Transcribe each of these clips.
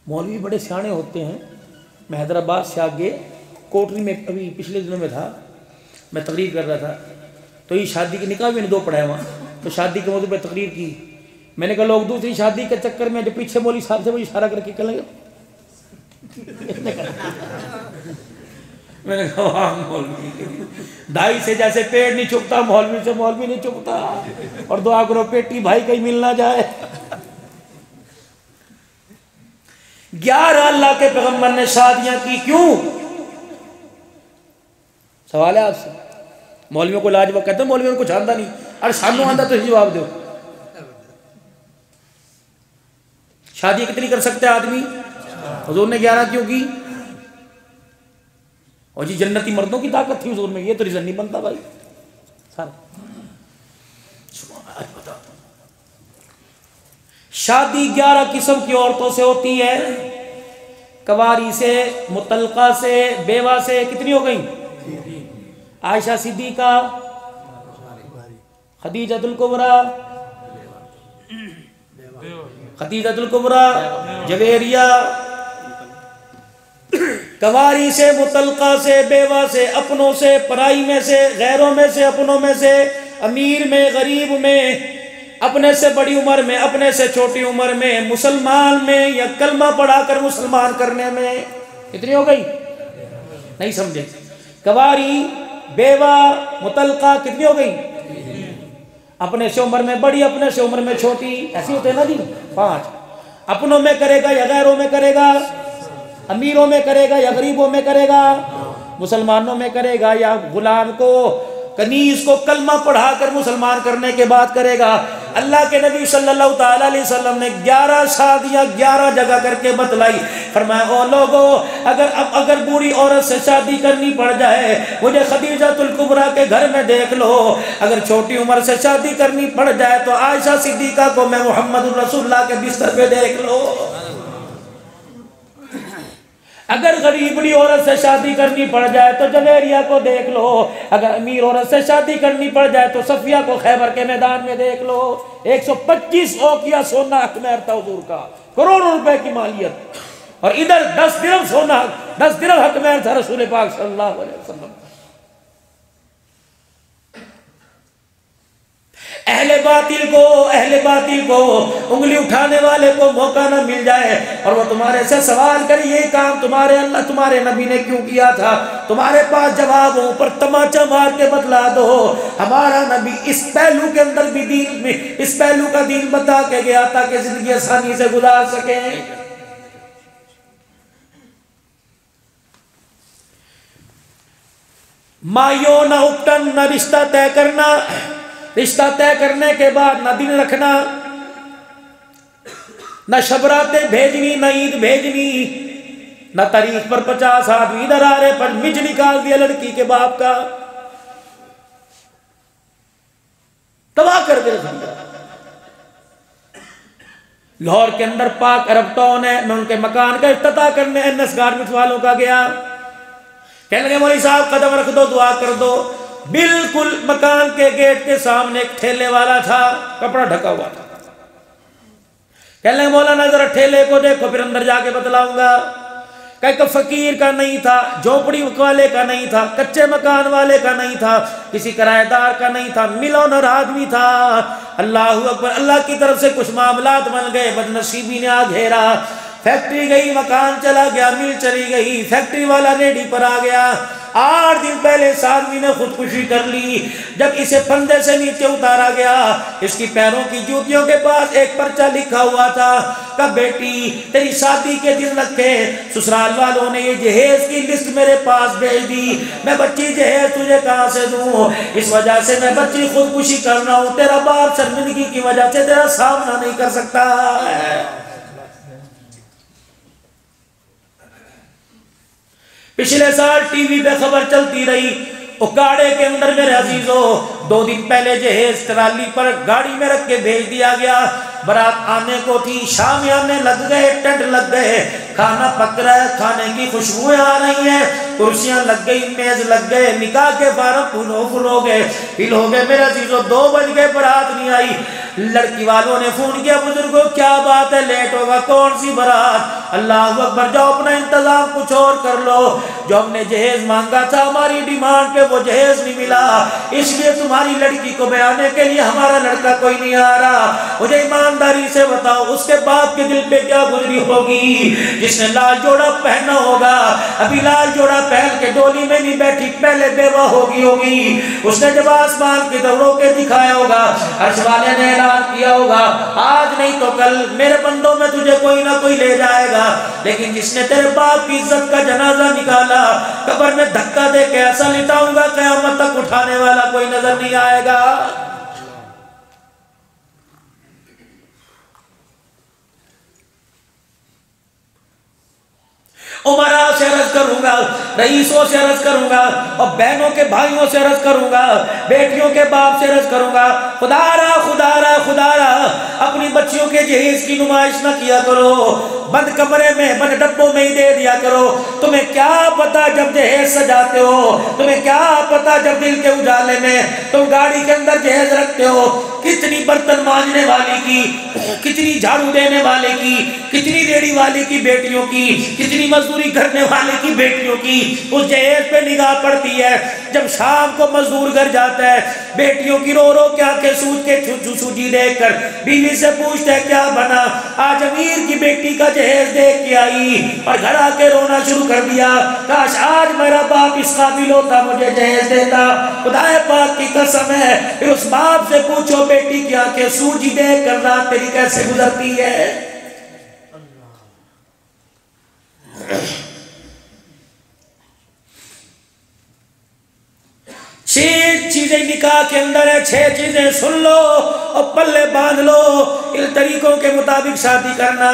मौलवी बड़े सियाने होते हैं। मैं हैदराबाद से आगे कोटरी में अभी पिछले दिनों में था, मैं तकरीर कर रहा था, तो ये शादी के निकाह भी मैंने 2 पढ़ाए वहाँ, तो शादी के मौजू पर तकरीर की। मैंने कहा लोग दूसरी शादी के चक्कर में जो पीछे मौलवी साहब से मुझे इशारा करके कह लगे मैंने कहा वाह मौलवी, दाई से जैसे पेड़ नहीं चुकता, मौलवी से मौलवी नहीं चुकता। और दुआ करो पेटी भाई कहीं मिल ना जाए। 11 अल्लाह के पैगंबर ने शादियां की, क्यों? सवाल है आपसे। मौलवियों को लाजवाब कहते हैं, मौलवियों को कुछ आंदा नहीं, अरे सानू आंदा तो जवाब दो। शादी कितनी कर सकते हैं आदमी? हुजूर ने 11 क्यों की? और जी जन्नती मर्दों की ताकत थी हुजूर में, ये तो रीजन नहीं बनता भाई सारा। शादी 11 किस्म की औरतों से होती है, कवारी से, मुतल्का से, बेवा से। कितनी हो गई? आयशा सिद्दीका, खदीजतुल कुबरा, खदीजतुल कुबरा, जवेरिया। कवारी से, मुतल्का से, बेवा से, अपनों से, पराई में से, गैरों में से, अपनों में से, अमीर में, गरीब में, अपने से बड़ी उम्र में, अपने से छोटी उम्र में, मुसलमान में या कलमा पढ़ाकर मुसलमान करने में। कितनी हो गई? नहीं समझे। कवारी, बेवा, मुतल्का कितनी हो गई? अपने से उम्र में बड़ी, अपने से उम्र में छोटी, ऐसी होते हैं ना जी। 5। अपनों में करेगा या गैरों में करेगा, अमीरों में करेगा या गरीबों में करेगा, मुसलमानों में करेगा या गुलाम को, कनीज को कलमा पढ़ाकर मुसलमान करने के बाद करेगा। अल्लाह के नबी सल्लल्लाहु ताला अलैहि वसल्लम ने 11 शादियां 11 जगह करके बतलाई। फरमाया ओ लोगो, अगर बूढ़ी औरत से शादी करनी पड़ जाए, मुझे खदीजतुल कुबरा के घर में देख लो। अगर छोटी उम्र से शादी करनी पड़ जाए तो आयशा सिद्दीका को मैं मुहम्मद रसूलुल्लाह के बिस्तर पे देख लो। अगर गरीब बड़ी औरत से शादी करनी पड़ जाए तो जवेरिया को देख लो। अगर अमीर औरत से शादी करनी पड़ जाए तो सफिया को खैबर के मैदान में देख लो। 125 औकिया सोना अखमेर था हुजूर का, करोड़ों रुपए की मालियत, और इधर 10 दिरहम सोना, 10 दिरहम अखमेर था रसूल पाक सल्लल्लाहु अलैहि वसल्लम। अहले बातिल को उंगली उठाने वाले को मौका ना मिल जाए और वो तुम्हारे से सवाल करे ये काम तुम्हारे अल्लाह तुम्हारे नबी ने क्यों किया था, तुम्हारे पास जवाब हो पर तमाचा मार के बतला दो। हमारा नबी इस पहलू के अंदर भी दीन में, इस पहलू का दीन बता के गया ताकि जिंदगी आसानी से गुजार सके। मायो ना उपटन, न रिश्ता तय करना, रिश्ता तय करने के बाद न दिन रखना, न शबरातें भेजनी, न ईद भेजनी, न तारीख पर 50 आदमी इधर आ रहे पर मिज निकाल दिया लड़की के बाप का, तबाह कर दे। लाहौर के अंदर पाक अरब टाउन है, मैं उनके मकान का इफ्तिताह करने एनएस गारमेंट्स वालों का गया। कहने लगे मौलवी साहब कदम रख दो, दुआ कर दो। बिल्कुल मकान के गेट के सामने एक ठेले वाला था, कपड़ा ढका हुआ था। कहने लगे मौलाना जरा ठेले को देखो फिर अंदर जाके बतलाऊंगा। कहीं तो फकीर का नहीं था, झोपड़ी वाले का नहीं था, कच्चे मकान वाले का नहीं था, किसी किराएदार का नहीं था, मिलोनर आदमी था। अल्लाह अकबर, अल्लाह की तरफ से कुछ मामलात बन गए, बदनसीबी ने आ घेरा। फैक्ट्री गई, मकान चला गया, मिल चली गई, फैक्ट्री वाला रेडी पर आ गया। 8 दिन पहले इस आदमी ने खुदकुशी कर ली। जब इसे फंदे से नीचे उतारा गया, इसकी पैरों की जूतियों के पास एक पर्चा लिखा हुआ था, कब बेटी तेरी शादी के दिन रखे ससुराल वालों ने ये जहेज की लिस्ट मेरे पास भेज दी, मैं बच्ची जहेज तुझे कहां से दूं, इस वजह से मैं बच्ची खुदकुशी कर रहा हूं, तेरा बाप शर्मिंदगी की वजह से तेरा सामना नहीं कर सकता। पिछले साल टीवी पे खबर चलती रही, उकाड़े के अंदर मेरे अजीजों 2 दिन पहले जहेज ट्राली पर गाड़ी में रख के भेज दिया गया। बारात आने को थी, शाम आने लग गए, टेंट लग गए, खाना पक रहा है, खाने की खुशबुएं आ रही हैं, कुर्सियां लग गई, मेज लग गए, निकाह के फारम फुल हो गए, फिल हो गए। मेरे अजीजों 2 बज गए, बारात नहीं आई। लड़की वालों ने फोन किया, बुजुर्गों क्या बात है, लेट होगा, कौन सी बारात? अल्लाह अकबर, जाओ अपना इंतजाम कुछ और कर लो। जो हमने जहेज मांगा था हमारी डिमांड पे वो जहेज नहीं मिला, इसलिए तुम्हारी लड़की को बयाने के लिए हमारा लड़का कोई नहीं आ रहा। मुझे ईमानदारी से बताओ उसके बाप के दिल पे क्या गुजरी होगी जिसने लाल जोड़ा पहना होगा? अभी लाल जोड़ा पहन के डोली में नहीं बैठी, पहले बेवा होगी। उसने जब आसमान की दौड़ों के दिखाया होगा, अर्श वाले ने ऐलान किया होगा, आज नहीं तो कल मेरे बंदों में तुझे कोई ना कोई ले जाएगा। लेकिन जिसने तेरे बाप की इज्जत का जनाजा निकाला, कब्र में धक्का दे के ऐसा लिटाऊंगा क़यामत तक उठाने वाला कोई नजर नहीं आएगा। उमरा से अर्ज करूंगा, रईसों से अर्ज करूंगा, और बहनों के भाइयों से अर्ज करूंगा, बेटियों के बाप से अर्ज करूंगा, खुदारा खुदारा खुदारा अपनी बच्चियों के जहेज की नुमाइश न किया करो, बंद कमरे में बंद डब्बों में ही दे दिया करो। तुम्हें क्या पता जब जहेज सजाते हो, तुम्हें क्या पता जब दिल के उजाले में तुम गाड़ी के अंदर जहेज रखते हो, कितनी बर्तन मांजने वाली की, कितनी झाड़ू देने वाले की, कितनी रेड़ी वाली की बेटियों की, कितनी मजदूरी करने वाले की बेटियों की उस जहेज पे निगाह पड़ती है। जब शाम को मजदूर घर जाता है, बेटियों की रो रो के आंखें सूझ के सूजी देखकर बीवी से पूछता है क्या बना? आज अमीर की बेटी का जहेज देख के आई और घर आके रोना शुरू कर दिया, काश आज मेरा बाप इस काबिल होता मुझे जहेज देता। खुदाए पाक की कसम है, फिर उस बाप से पूछो बेटी की आंखें सूजी देख कर रात तेरी कैसे गुजरती है। छह चीजें निकाह के अंदर है, छह चीजें सुन लो और पल्ले बांध लो। इन तरीकों के मुताबिक शादी करना।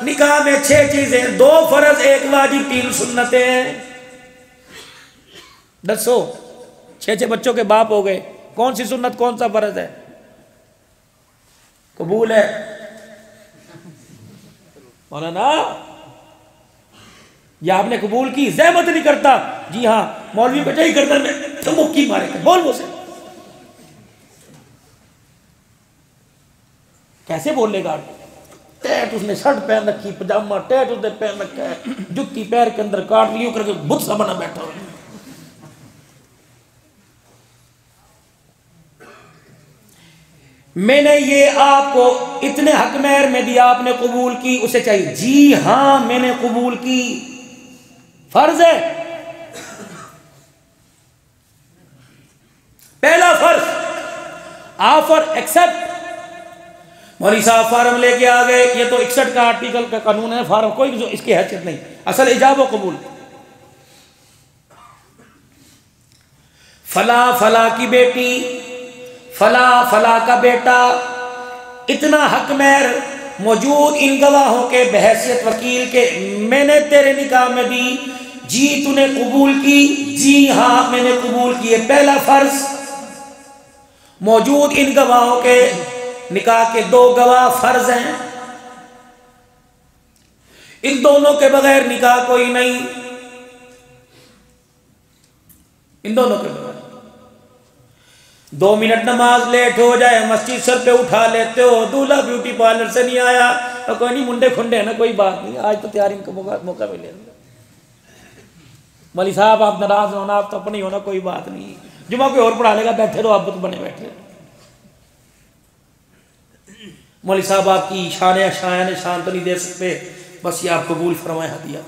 निकाह में छह चीजें, 2 फर्ज 1 वाजिब 3 सुन्नतें। दसो 6 बच्चों के बाप हो गए, कौन सी सुन्नत कौन सा फर्ज है? कबूल है मौलाना? या आपने कबूल की, ज़हमत नहीं करता? जी हाँ, मौलवी को नहीं करता, मैं तो मुक्की मारे बोल वो से कैसे बोलेगा? टैट उसने शर्ट पहन रखी, पजामा टैट उसने पहन रखा है, जुत्ती पैर के अंदर काट लियो करके बुत सा बना बैठा हो। मैंने ये आपको इतने हक मेहर में दिया, आपने कबूल की, उसे चाहिए जी हाँ मैंने कबूल की, फर्ज है। पहला फर्ज, ऑफर एक्सेप्ट। मौलवी साहब फार्म लेके आ गए, ये तो 61 का आर्टिकल का कानून है, फार्म कोई इसकी हैसियत नहीं, असल इजाब व कबूल। फला फला की बेटी, फला फला का बेटा, इतना हक मेहर मौजूद इन गवाहों के बहैसियत वकील के मैंने तेरे निकाह में दी, जी तूने कबूल की? जी हाँ मैंने कबूल किए। पहला फर्ज, मौजूद इन गवाहों के निकाह के 2 गवाह फर्ज हैं, इन दोनों के बगैर निकाह कोई नहीं, इन दोनों के बगैर। 2 मिनट नमाज लेट हो जाए, मस्जिद सर पे उठा लेते हो, दूल्हा ब्यूटी पार्लर से नहीं आया तो कोई नहीं, मुंडे खुंडे है ना, कोई बात नहीं, आज तो तैयारी का मौका मिलेगा। मौलवी साहब आप नाराज होना, आप तो अपनी होना, कोई बात नहीं, जुमा कोई और पढ़ा लेगा, बैठे रहो, आप तो बने बैठे। मौलवी साहब आपकी शान तो नहीं दे सकते, बस ये आप कबूल फरमाए हदिया।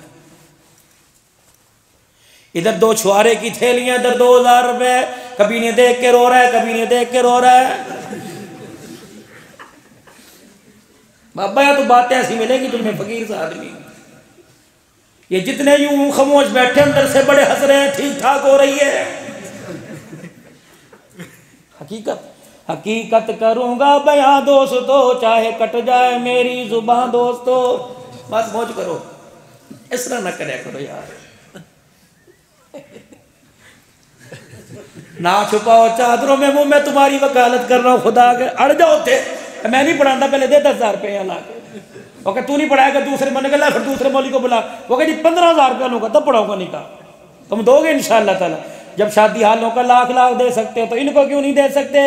इधर 2 छुआरे की थैलियां, इधर 2000 रुपए, कभी ने देख के रो रहा है, कभी ने देख के रो रहा है। बाबा या तो बातें ऐसी मिलेंगी तुम्हें, फकीर सा आदमी। ये जितने यूं खामोश बैठे अंदर से बड़े हंस रहे हैं, ठीक ठाक हो रही है। हकीकत करूंगा बयां दोस्तों, चाहे कट जाए मेरी जुबान दोस्तों। बस मौज करो, इस तरह ना करे करो यार। ना छुपाओ चादरों में मुंह, मैं तुम्हारी वकालत कर रहा हूँ, खुदा के अड़ जाओ थे। मैं नहीं पढ़ाता, पहले दे 10,000 रुपये यहाँ ला के। वो कह तू नहीं पढ़ाएगा, दूसरे बने गला, फिर दूसरे मौलवी को बुला। वो कह जी 15,000 रुपया लूंगा तब पढ़ाऊंगा निकाह, तुम दोगे इंशाअल्लाह ताला। जब शादी हालों का लाख लाख दे सकते हो तो इनको क्यों नहीं दे सकते?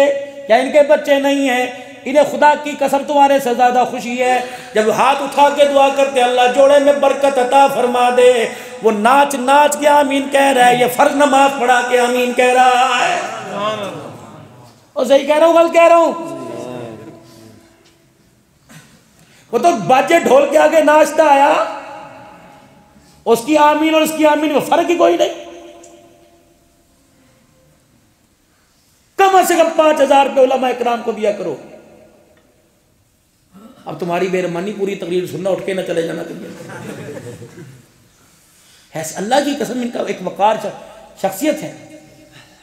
क्या इनके बच्चे नहीं हैं? इन्हें खुदा की कसम तुम्हारे से ज्यादा खुशी है जब हाथ उठा के दुआ करते अल्लाह जोड़े में बरकत अता फरमा दे। वो नाच नाच के आमीन कह रहा है, ये फर्ज नमाज पढ़ा के आमीन कह रहा है। और सही कह रहा हूं, गलत कह रहा हूं? वो तो बाजे ढोल के आगे नाचता आया, उसकी आमीन और उसकी आमीन में फर्क ही कोई नहीं। कम से कम 5,000 रुपये उलमा इकराम को दिया करो। अब तुम्हारी बेरहमानी पूरी तकरीर सुनना, उठ के ना चले जाना तुम्हें। है अल्लाह की कसम, इनका एक वकार शख्सियत है।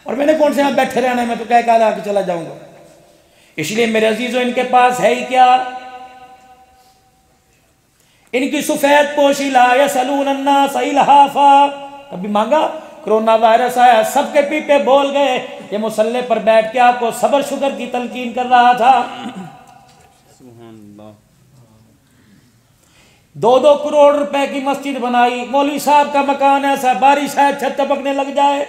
और मैंने कौन से यहाँ बैठे रहना है, मैं तो कह कहा आके चला जाऊंगा। इसलिए मेरे अजीजों, इनके पास है ही क्या? इनकी सफेद पोशी ला यसलून अन्नास इल्हाफा। कभी मांगा? कोरोना वायरस आया, सबके पीपे बोल गए। ये मुसल्ले पर बैठ के आपको सबर शुगर की तलकीन कर रहा था। 2-2 करोड़ रुपए की मस्जिद बनाई, मौलवी साहब का मकान ऐसा, बारिश है छत टपकने लग जाए।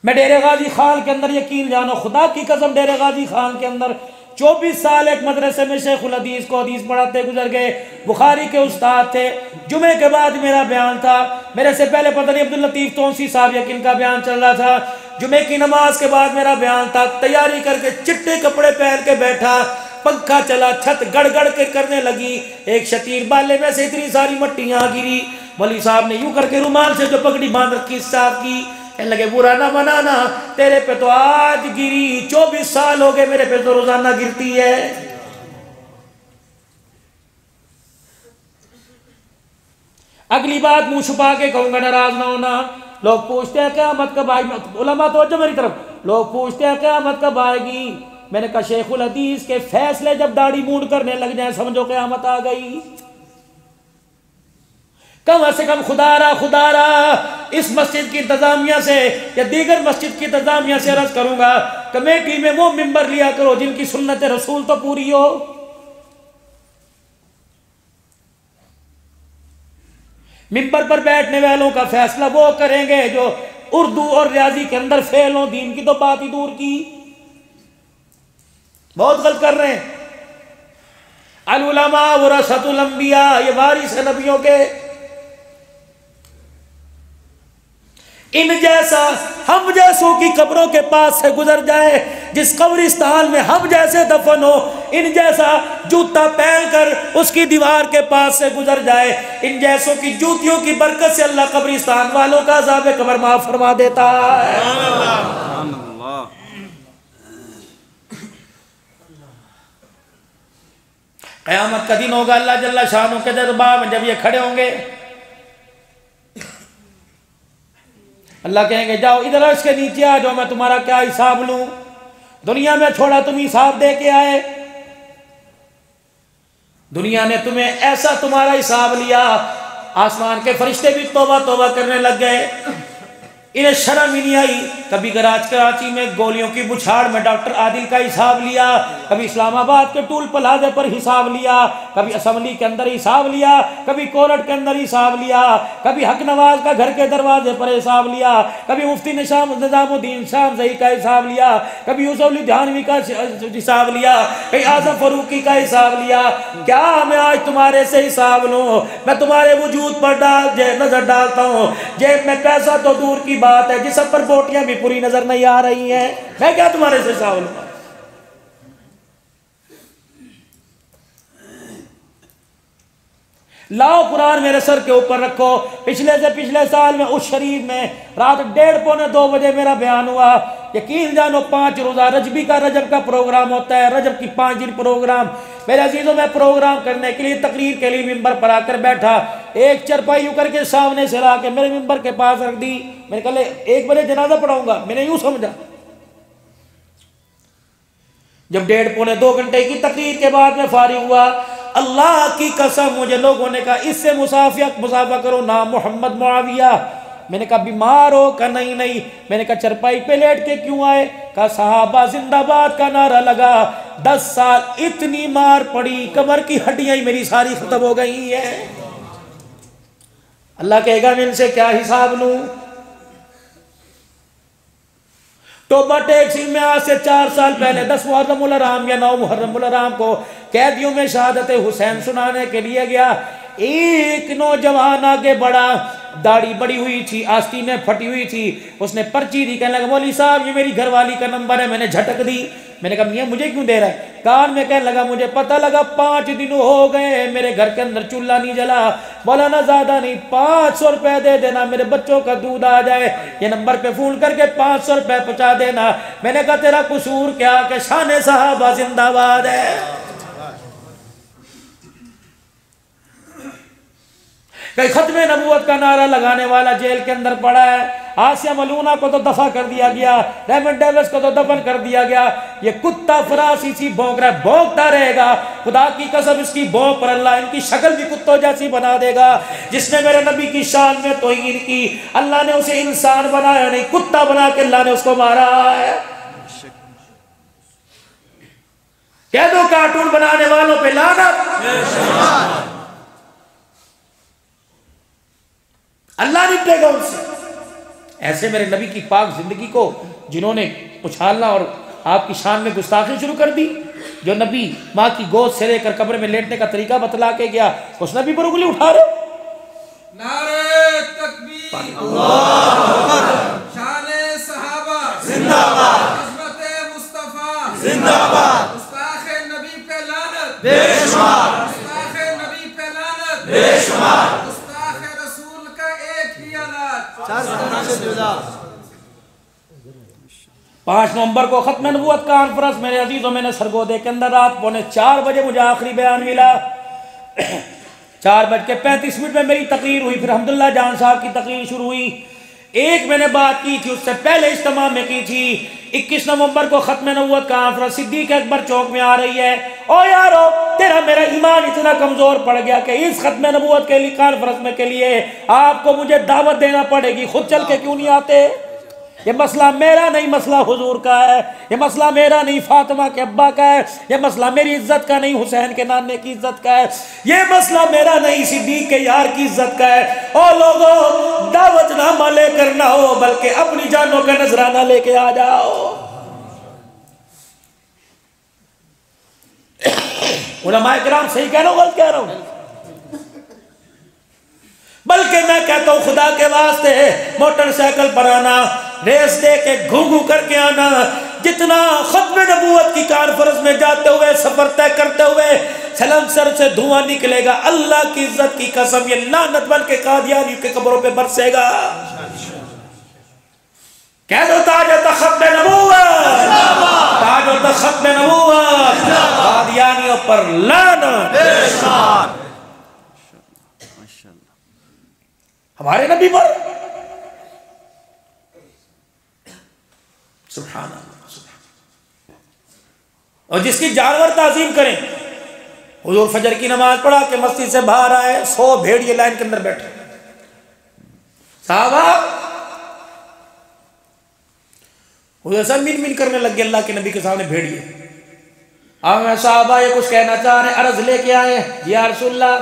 मैं डेरे गाजी खान के अंदर, यकीन जानो खुदा की कसम, डेरे गाजी खान के अंदर 24 साल एक मदरसे में शेखुल हदीस को हदीस पढ़ाते गुजर गए। बुखारी के उस्ताद थे। जुमे के बाद मेरा बयान था, मेरे से पहले पता नहीं अब्दुल लतीफ तौंसी साहब यकीन का बयान चल रहा था। जुमे की नमाज के बाद मेरा बयान था। तैयारी करके चिट्टे कपड़े पहन के बैठा, पंखा चला, छत गड़गड़ के करने लगी। एक शतीर बाले में से इतनी सारी मट्टियां गिरी। मौलवी साहब ने यूं करके रुमाल से जो पगड़ी बांध रखी साहब की, कहने लगे बुरा ना बनाना, तेरे पे तो आज गिरी, 24 साल हो गए, मेरे पे तो रोजाना गिरती है। अगली बात मुंह छुपा के कहूंगा, नाराज ना होना। लोग पूछते हैं क़यामत कब आएगी, उलमा तवज्जो मेरी तरफ, लोग पूछते हैं क़यामत कब आएगी। मैंने कहा शेखुल हदीस के फैसले जब दाढ़ी मूंड करने लग जाए समझो क़यामत आ गई। कम से कम खुदारा इस मस्जिद की इंतजामिया से या दीगर मस्जिद की इंतजामिया से अर्ज करूंगा, कमेटी में वो मिंबर लिया करो जिनकी सुन्नत रसूल तो पूरी हो। मिंबर पर बैठने वालों का फैसला वो करेंगे जो उर्दू और रियाजी के अंदर फेल हो, दीन की तो बात ही दूर की। बहुत गलत कर रहे हैं। अल उलमा वरसतुल अंबिया, ये वारिस है नबियों के। इन जैसा हम जैसों की कब्रों के पास से गुजर जाए, जिस कब्रिस्तान में हम जैसे दफन हो, इन जैसा जूता पहनकर उसकी दीवार के पास से गुजर जाए, इन जैसों की जूतियों की बरकत से अल्लाह कब्रिस्तान वालों का अज़ाब कब्र माफ फरमा देता है। क़यामत का दिन होगा, अल्लाह जल्ला शानो के दरबार में जब ये खड़े होंगे, अल्लाह कहेंगे जाओ इधर अर्श के नीचे आ जाओ, मैं तुम्हारा क्या हिसाब लूं। दुनिया में छोड़ा तुम हिसाब दे के आए, दुनिया ने तुम्हें ऐसा तुम्हारा हिसाब लिया, आसमान के फरिश्ते भी तौबा तौबा करने लग गए। इन्हें शर्म ही नहीं आई। कभी कराची में गोलियों की बुछाड़ में डॉक्टर आदिल का हिसाब लिया, कभी इस्लामाबाद के टूल प्लाजे पर हिसाब लिया, कभी असम्बली के अंदर हिसाब लिया, कभी कोर्ट के अंदर हिसाब लिया, कभी हक नवाज का घर के दरवाजे पर हिसाब लिया, कभी मुफ्ती निजामुद्दीन शामज़ई का हिसाब लिया, कभी यूसुफ लुधियानवी का हिसाब लिया, कभी आज़म फरूकी का हिसाब लिया। क्या मैं आज तुम्हारे से हिसाब लूँ? मैं तुम्हारे वजूद पर नजर डालता हूँ, जेब में पैसा तो दूर की बात है, जिस पर बोटियां भी पूरी नजर नहीं आ रही हैं, मैं क्या तुम्हारे से हिसाब लूंगा? लाओ कुरान मेरे सर के ऊपर रखो। पिछले से पिछले साल में उस शरीफ में रात 1:30-2 बजे मेरा बयान हुआ। यकीन जानो 5 रोजा रजबी का रजब का प्रोग्राम होता है, रजब की 5 दिन प्रोग्राम। मेरे अजीजों, मैं प्रोग्राम करने के लिए तकरीर के लिए मिंबर पर आकर बैठा, एक चरपाई यूं करके सामने से ला के मेरे मिंबर के पास रख दी। मैंने कहा 1 बजे जनाजा पढ़ाऊंगा, मैंने यूं समझा। जब 1.5-2 घंटे की तकरीर के बाद में फारिग हुआ, अल्लाह की कसम मुझे लोगों ने कहा इससे मुसाफा करो ना मोहम्मद मुआविया। मैंने कहा बीमार हो? का नहीं नहीं। मैंने कहा चरपाई पे लेट के क्यों आए? का सहाबा जिंदाबाद का नारा लगा, 10 साल इतनी मार पड़ी, कमर की हड्डियां ही मेरी सारी खत्म हो गई है। अल्लाह कहेगा मैं इनसे क्या हिसाब लूं? टोबा टैक्सी में आज से 4 साल पहले 10 मुहर्रम या 9 मुहर्रम को कैदियों में शहादत हुसैन सुनाने के लिए गया। एक नौजवान आगे बढ़ा, दाढ़ी बड़ी हुई थी, आस्तीनें फटी हुई थी, उसने पर्ची दी, कहने लगा मौलवी साहब ये मेरी घरवाली का नंबर है। मैंने झटक दी, मैंने कहा मियां मुझे क्यों दे रहा है? कान में कहने लगा मुझे पता लगा 5 दिन हो गए मेरे घर के अंदर चूल्हा नहीं जला। बोला ना ज्यादा नहीं, 500 रुपए दे देना, मेरे बच्चों का दूध आ जाए, ये नंबर पे फोन करके 500 रुपए पहुंचा देना। मैंने कहा तेरा कसूर क्या कि शान साहबा जिंदाबाद है। कई खत्मे नबूवत का नारा लगाने वाला जेल के अंदर पड़ा है। आसिया मलूना को तो दफा कर दिया गया, रेमंड डेविस को तो दफन कर दिया गया। ये कुत्ता फरासी सी भौंक रहा है, भौंकता रहेगा। खुदा की कसम इसकी भौंक पर अल्लाह इनकी शक्ल भी कुत्तों जैसी बना देगा। जिसने मेरे नबी की शान में तौहीन की, अल्लाह ने उसे इंसान बनाया नहीं, कुत्ता बना के अल्लाह ने उसको मारा है। कह दो कार्टून बनाने वालों पे लानत, अल्लाह निपटेगा उनसे। ऐसे मेरे नबी की पाक जिंदगी को जिन्होंने उछालना और आपकी शान में गुस्ताखी शुरू कर दी, जो नबी माँ की गोद से लेकर कब्र में लेटने का तरीका बतला के गया, उस नबी पर उंगली उठा रहे। नारे तकबीर, अल्लाह अकबर, शाने सहाबा जिंदाबाद, अज़मते मुस्तफा जिंदाबाद, गुस्ताखे नबी पे लानत बेशुमार, गुस्ताखे नबी पे लानत बेशुमार, 5 नवंबर को खत्म नबूवत कॉन्फ्रेंस मेरे अजीजों में सरगोदे के अंदर रात 3:45 बजे मुझे आखिरी बयान मिला। 4:35 में मेरी तकरीर हुई, फिर अब्दुल्ला जान साहब की तकरीर शुरू हुई। एक मैंने बात की थी, उससे पहले इज्तिमा में की थी। 21 नवंबर को खत्म नबूवत कॉन्फ्रेंस सिद्दीक अकबर चौक में आ रही है। ओ यारो तेरा मेरा ईमान इतना कमजोर पड़ गया कि इस खत्म नबूवत के लिए कॉन्फ्रेंस में के लिए आपको मुझे दावत देना पड़ेगी, खुद चल के क्यों नहीं आते? ये मसला मेरा नहीं, मसला हुजूर का है। ये मसला मेरा नहीं, फातिमा के अब्बा का है। ये मसला मेरी इज्जत का नहीं, हुसैन के नाने की इज्जत का है। ये मसला मेरा नहीं, सिद्दीक के यार की इज्जत का है। और लोगों दावतनामा लेकर ना हो, बल्कि अपनी जानों का नजराना लेके आ जाओ। उलमाए किराम सही कह रहा हूं, गलत कह रहा हूं? बल्कि मैं कहता हूं खुदा के वास्ते मोटरसाइकिल पर आना, रेस दे के घू करके आना, जितना खत्म नबूवत की कॉन्फ्रेंस में जाते हुए सफर तय करते हुए सलम सर से धुआं निकलेगा, अल्लाह की इज्जत की कसम ये लानत बन के कादियानी के कब्रों पे बरसेगा। कह दो ताज खत्म नबूवत, ताज खत्म नबूवत, कादियानियों पर लानत। हमारे नबी पर सुभान अल्लाह। और जिसकी जानवर ताजीम करें, हुजूर फजर की नमाज पढ़ा के मस्जिद से बाहर आए, 100 भेड़िए लाइन के अंदर बैठे। साहबा हुजूर सब मिन मिन करने लग गए अल्लाह के नबी के सामने भेड़िए। अब मैं साहबा ये कुछ कहना चाह रहे, अर्ज लेके आए या रसूलल्लाह,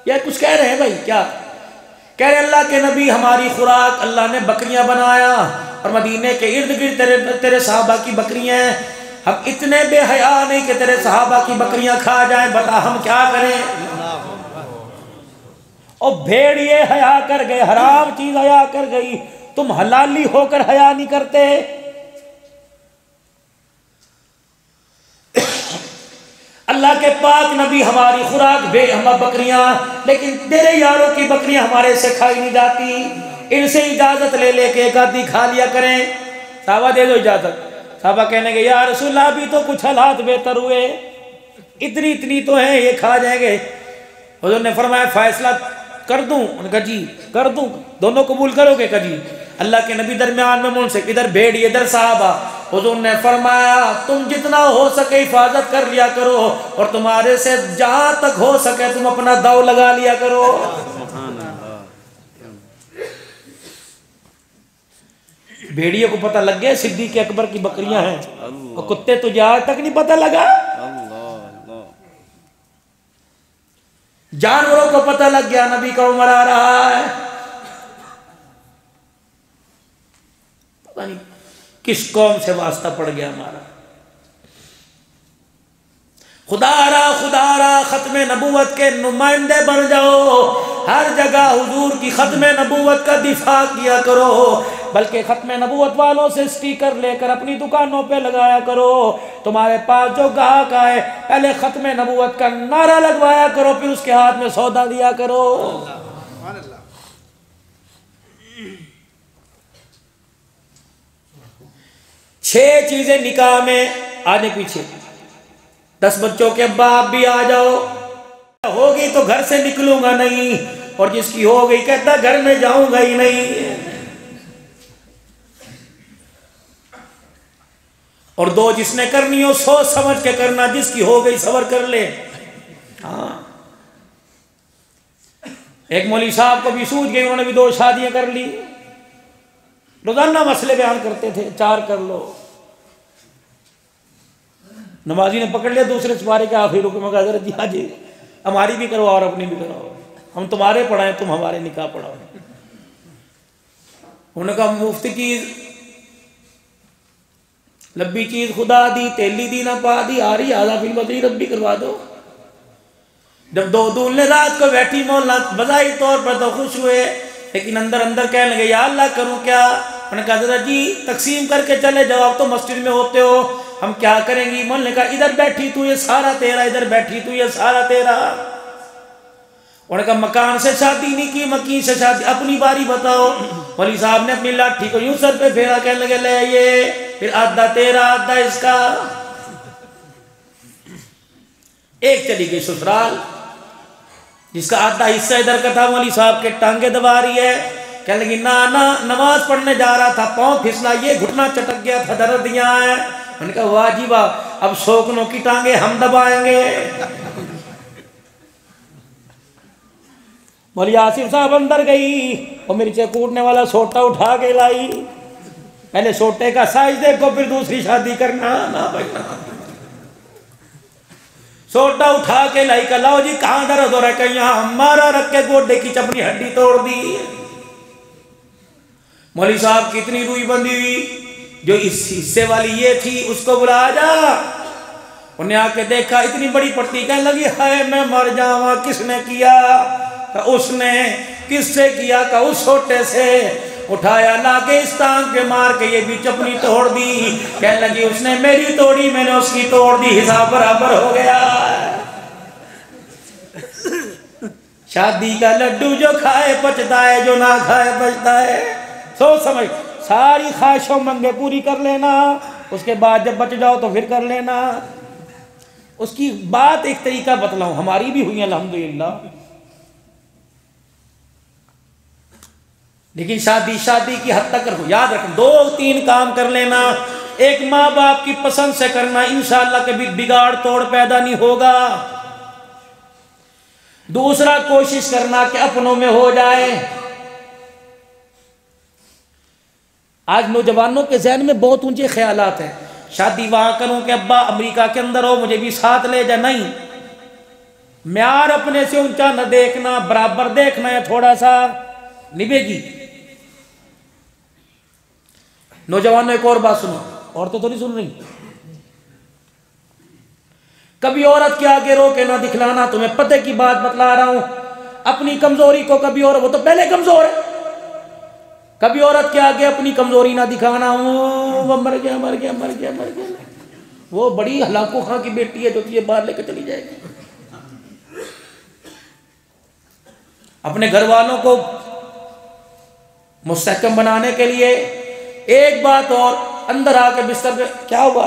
ये कुछ कह रहे हैं भाई क्या? कह रहे अल्लाह के नबी हमारी खुराक अल्लाह ने बकरियां बनाया और मदीने के इर्द गिर्द तेरे सहाबा की बकरियां हैं। हम इतने बेहया नहीं कि तेरे सहाबा की बकरियां खा जाएं, बता हम क्या करें? और भेड़िए हया कर गए, हराम चीज हया कर गई, तुम हलाली होकर हया नहीं करते? अल्लाह के पाक नबी हमारी खुराक हम बकरियां, लेकिन तेरे यारों की बकरियां हमारे से खाई नहीं जाती, इनसे इजाजत ले लेके एक आधी खा लिया करें। साहबा दे दो इजाजत। साहबा कहने के यार रसूलल्लाह अभी तो कुछ हालात बेहतर हुए, इतनी इतनी तो है ये खा जाएंगे। हुजूर ने फरमाया फैसला कर दूं? उनका जी कर दूं। दोनों कबूल करोगे? का जी। अल्लाह के नबी दरमियान में मुंह से इधर भेड़ इधर साहबा। हुजूर ने फरमाया तुम जितना हो सके हिफाजत कर लिया करो और तुम्हारे से जहां तक हो सके तुम अपना दाव लगा लिया करो। भेड़िए को पता लग गया सिद्दीक अकबर की बकरियां हैं, और कुत्ते तुझे आज तक नहीं पता लगा? जानवरों को पता लग गया नबी का उम्र आ रहा है। पता नहीं किस कौम से वास्ता पड़ गया हमारा। खुदारा खत्म नबूवत के नुमाइंदे बन जाओ, हर जगह हुजूर की खत्म नबूवत का दिफा किया करो, बल्कि खत्म नबूवत वालों से स्टिकर लेकर अपनी दुकानों पे लगाया करो। तुम्हारे पास जो ग्राहक आए पहले खत्म नबूवत का नारा लगवाया करो, फिर उसके हाथ में सौदा दिया करो। 6 चीजें निकाह में आगे पीछे। 10 बच्चों के अब्बा आप भी आ जाओ, होगी तो घर से निकलूंगा नहीं, और जिसकी हो गई कहता घर में जाऊंगा ही नहीं। और 2 जिसने करनी हो सोच समझ के करना, जिसकी हो गई सबर कर ले। हाँ, एक मौलवी साहब को भी सूझ गई, उन्होंने भी 2 शादियां कर ली। रोजाना मसले बयान करते थे, 4 कर लो। नमाजी ने पकड़ लिया दूसरे सिपारे के आखिर रुक में, हजरत जी हाजी हमारी भी करवाओ और अपनी भी करवाओ, हम तुम्हारे पढ़ाएं तुम हमारे निकाह पढ़ाओ। उन्होंने कहा मुफ्त चीज लब्बी चीज खुदा दी, तेली दी ना पा दी, आ रही आधा फिर बदली रब्बी करवा दो। जब 2 दूल्हे रात को बैठी मौला बधाई तौर पर तो खुश हुए, लेकिन अंदर अंदर कहने लगे या अल्लाह करूं क्या। उन्होंने कहा हजरत जी तकसीम करके चले जाओ, आप तो मस्जिद में होते हो, हम क्या करेंगी। मौला ने कहा इधर बैठी तू ये सारा तेरा, इधर बैठी तू ये सारा तेरा। उन्होंने कहा मकान से शादी नहीं की, मकीन से शादी, अपनी बारी बताओ। मौलवी साहब ने अपनी लाठी को यूं सर पे फेरा, कहने लगे ले ये, फिर आधा तेरा आधा इसका। एक चली गई ससुराल, जिसका आधा हिस्सा इधर का था, मौलवी साहब के टांगे दबा रही है। कहने लगी ना ना नमाज पढ़ने जा रहा था, पाँव फिसला, ये घुटना चटक गया था, दर्द यहाँ है। मैंने कहा वाह जी वाह, अब शौकनों की टांगे हम दबाएंगे। मौलवी आसिफ साहब अंदर गई और मिर्चे कूटने वाला सोटा उठा के लाई। पहले सोटे का साइज देखो फिर दूसरी शादी करना ना भाई ना। सोटा उठा के लाई का, लाओ जी कहाँ दर्द हो रहा है, कहीं यहाँ हमारा रख के गोडे की चपनी हड्डी तोड़ दी। मौलवी साहब कितनी रुई बंधी हुई, जो इस हिस्से वाली ये थी उसको बुला जा। उन्हें आके देखा इतनी बड़ी पट्टी, कहने लगी हाय मैं मर जावा, किसने किया। का उसने। किससे किया का उस छोटे से। उठाया लाके इस टांग पे मार के ये भी चपनी तोड़ दी। कहने लगी उसने मेरी तोड़ी, मैंने उसकी तोड़ दी, हिसाब बराबर हो गया। शादी का लड्डू जो खाए पचता है, जो ना खाए बचता है। सोच समझ सारी ख्वाहिशों मंगे पूरी कर लेना, उसके बाद जब बच जाओ तो फिर कर लेना। उसकी बात एक तरीका बतलाऊं, हमारी भी हुई अल्हम्दुलिल्लाह, लेकिन शादी की हद तक रखो। याद रखो 2-3 काम कर लेना। एक माँ बाप की पसंद से करना, इंशाअल्लाह कभी बिगाड़ तोड़ पैदा नहीं होगा। दूसरा कोशिश करना कि अपनों में हो जाए। आज नौजवानों के जहन में बहुत ऊंचे ख्यालात हैं, शादी वहां करूं कि अब्बा अमेरिका के अंदर हो मुझे भी साथ ले जा। नहीं, म्यार अपने से ऊंचा न देखना, बराबर देखना है, थोड़ा सा निभेगी। नौजवानों एक और बात सुनो, औरतें तो नहीं सुन रही। कभी औरत के आगे रो के ना दिखलाना, तुम्हें पते की बात बतला रहा हूं। अपनी कमजोरी को कभी, और वो तो पहले कमजोर है, कभी औरत के आगे अपनी कमजोरी ना दिखाना। वो मर गया मर गया मर गया मर गया, वो बड़ी हलाको खां की बेटी है जो तुझे बाहर लेकर चली जाएगी। अपने घर वालों को मुस्तहकम बनाने के लिए एक बात और, अंदर आके बिस्तर पे क्या हुआ,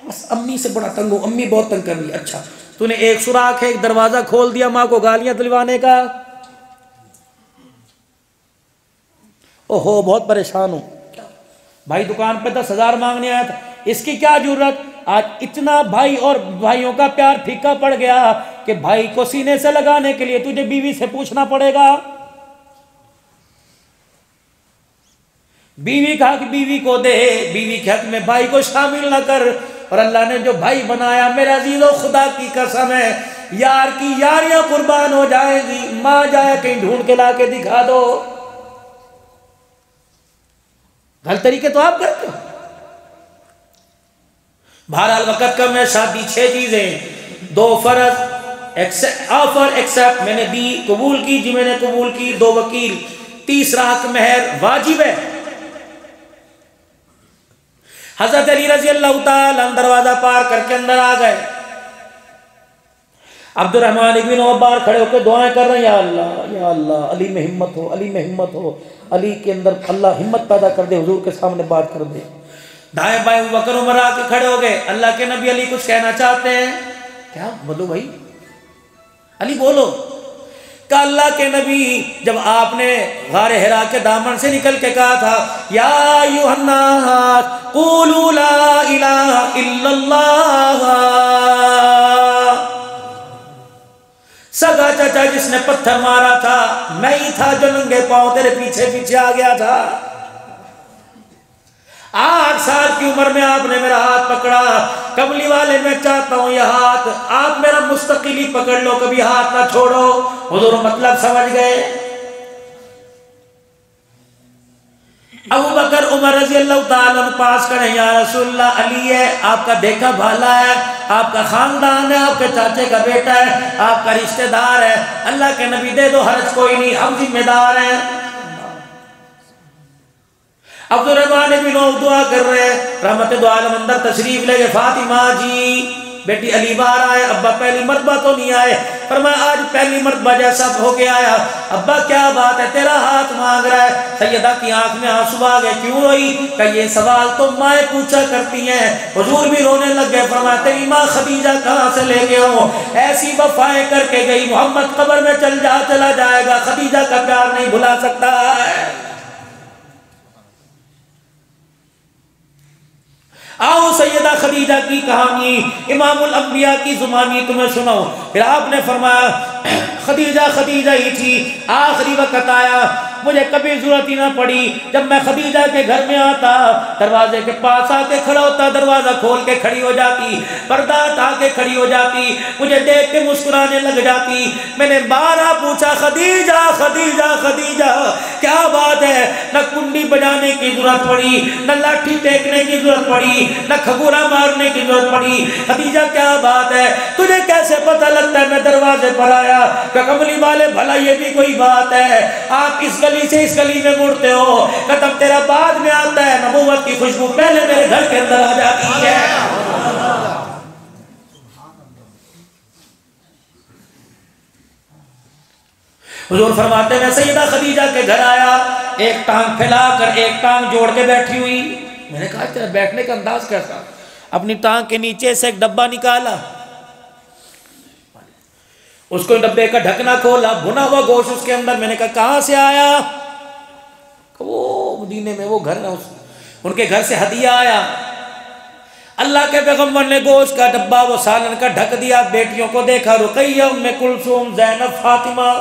बस अम्मी से बड़ा तंग हूं, अम्मी बहुत तंग कर रही है। अच्छा तूने एक सुराख है, एक दरवाजा खोल दिया माँ को गालियां दिलवाने का। ओहो बहुत परेशान हूं, भाई दुकान पे 10,000 मांगने आया था, इसकी क्या जरूरत। आज इतना भाई और भाइयों का प्यार फीका पड़ गया कि भाई को सीने से लगाने के लिए तुझे बीवी से पूछना पड़ेगा। बीवी का हक बीवी को दे, बीवी के हक में भाई को शामिल न कर। और अल्लाह ने जो भाई बनाया, मेरा अजीजों खुदा की कसम है, यार की यारियां कुर्बान हो जाएंगी। मां जाए कहीं ढूंढ के ला के दिखा दो। गलत तरीके तो आप करते हो, बहरहाल वक़्त कम है, शादी 6 चीज़ें, 2 फ़र्ज, ऑफर एक्सेप्ट मैंने दी, कबूल की जी मैंने कबूल की, 2 वकील, तीसरा हक महर वाजिब है। हजरत अली रजी अल्लाह ताला दरवाजा पार करके अंदर आ गए। अब्दुर्रहमान इब्न औफ बाहर खड़े होकर दुआएं कर रहे हैं, या अल्लाह अली में हिम्मत हो, अली में हिम्मत हो, अली के अंदर अल्लाह हिम्मत पैदा कर दे, हुजूर के सामने बात कर दे। दाएं बाएं अबू बकर उमर आके खड़े हो गए। अल्लाह के नबी अली कुछ कहना चाहते हैं क्या? बोलो भाई, अली बोलो। का अल्लाह के नबी जब आपने गारे हिरा के दामन से निकल के कहा था, या अय्युहन्नास क़ूलू ला इलाहा इल्लल्लाह, सगा चाचा जिसने पत्थर मारा था मैं ही था, जो नंगे पांव तेरे पीछे पीछे आ गया था। 8 साल की उम्र में आपने मेरा हाथ पकड़ा। कमली वाले मैं चाहता हूं यह हाथ आप मेरा मुस्तकिल ही पकड़ लो, कभी हाथ ना छोड़ो। हुजूर मतलब समझ गए। अबू बकर उमर रजी अल्लाह ताला पास करें, या रसूलल्लाह अली है, आपका देखा भाला है, आपका खानदान है, आपके चाचे का बेटा है, आपका रिश्तेदार है, अल्लाह के नबी दे दो, हर्ज कोई नहीं, हम जिम्मेदार हैं। अब्दुर्रहमान बिन औफ दुआ कर रहे हैं, रहमत दो आलम अंदर तशरीफ ले गए। फातिमा जी बेटी अली बाहर आए। अब्बा पहली मरतबा तो नहीं आए, पर मैं आज पहली मरतबा जैसा होके आया। अब्बा क्या बात है, तेरा हाथ मांग रहा है। सैयदा की आंख में आंसू आ गए, क्यों रोई? कि ये सवाल तो माएँ पूछा करती हैं। हुजूर भी रोने लग गए। फरमाया तेरी माँ खदीजा कहाँ से लेके आओ? ऐसी वफाएं करके गई, मोहम्मद कब्र में चला जाएगा, खदीजा का प्यार नहीं भुला सकता है। आओ सैयदा खदीजा की कहानी, इमामुल अंबिया की जुबानी तुम्हें सुनाओ। फिर आपने फरमाया खदीजा खदीजा ही थी। आखिरी वक्त आया, मुझे कभी जरूरत ही ना पड़ी। जब मैं खदीजा के घर में आता, दरवाजे के पास आके खड़ा होता, दरवाजा खोल के खड़ी हो जाती, पर्दा हटा के खड़ी हो जाती, मुझे देख के मुस्कुराने लग जाती। मैंने 12 पूछा, खदीजा खदीजा खदीजा क्या बात है? न कुंडी बजाने की जरूरत पड़ी, न लाठी टेकने की जरूरत पड़ी, न खगोरा मारने की जरूरत पड़ी। खदीजा क्या बात है? तुझे कैसे पता लगता है मैं दरवाजे पर आया? कमली वाले भला ये भी कोई बात है? आप इस गली से इस गली में मुड़ते हो, कदम तेरा बाद में आता है, नबूवत की खुशबू पहले मेरे घर के अंदर आ जाती है। हुजूर फरमाते हैं सैयदा खदीजा के घर आया, एक टांग फैलाकर एक टांग जोड़ के बैठी हुई। मैंने कहा तेरा बैठने का अंदाज कैसा? अपनी टांग के नीचे से एक डब्बा निकाला, उसको डब्बे का ढकना खोला, भुना हुआ गोश्त उसके अंदर। मैंने कहा कहां से आया? वो मदीने में वो घर है, उनके घर से हदिया आया। अल्लाह के पैगंबर ने गोश्त का डब्बा वो सालन का ढक दिया। बेटियों को देखा, रुकैया, उम्मे कुलसूम, ज़ैनब, फातिमा,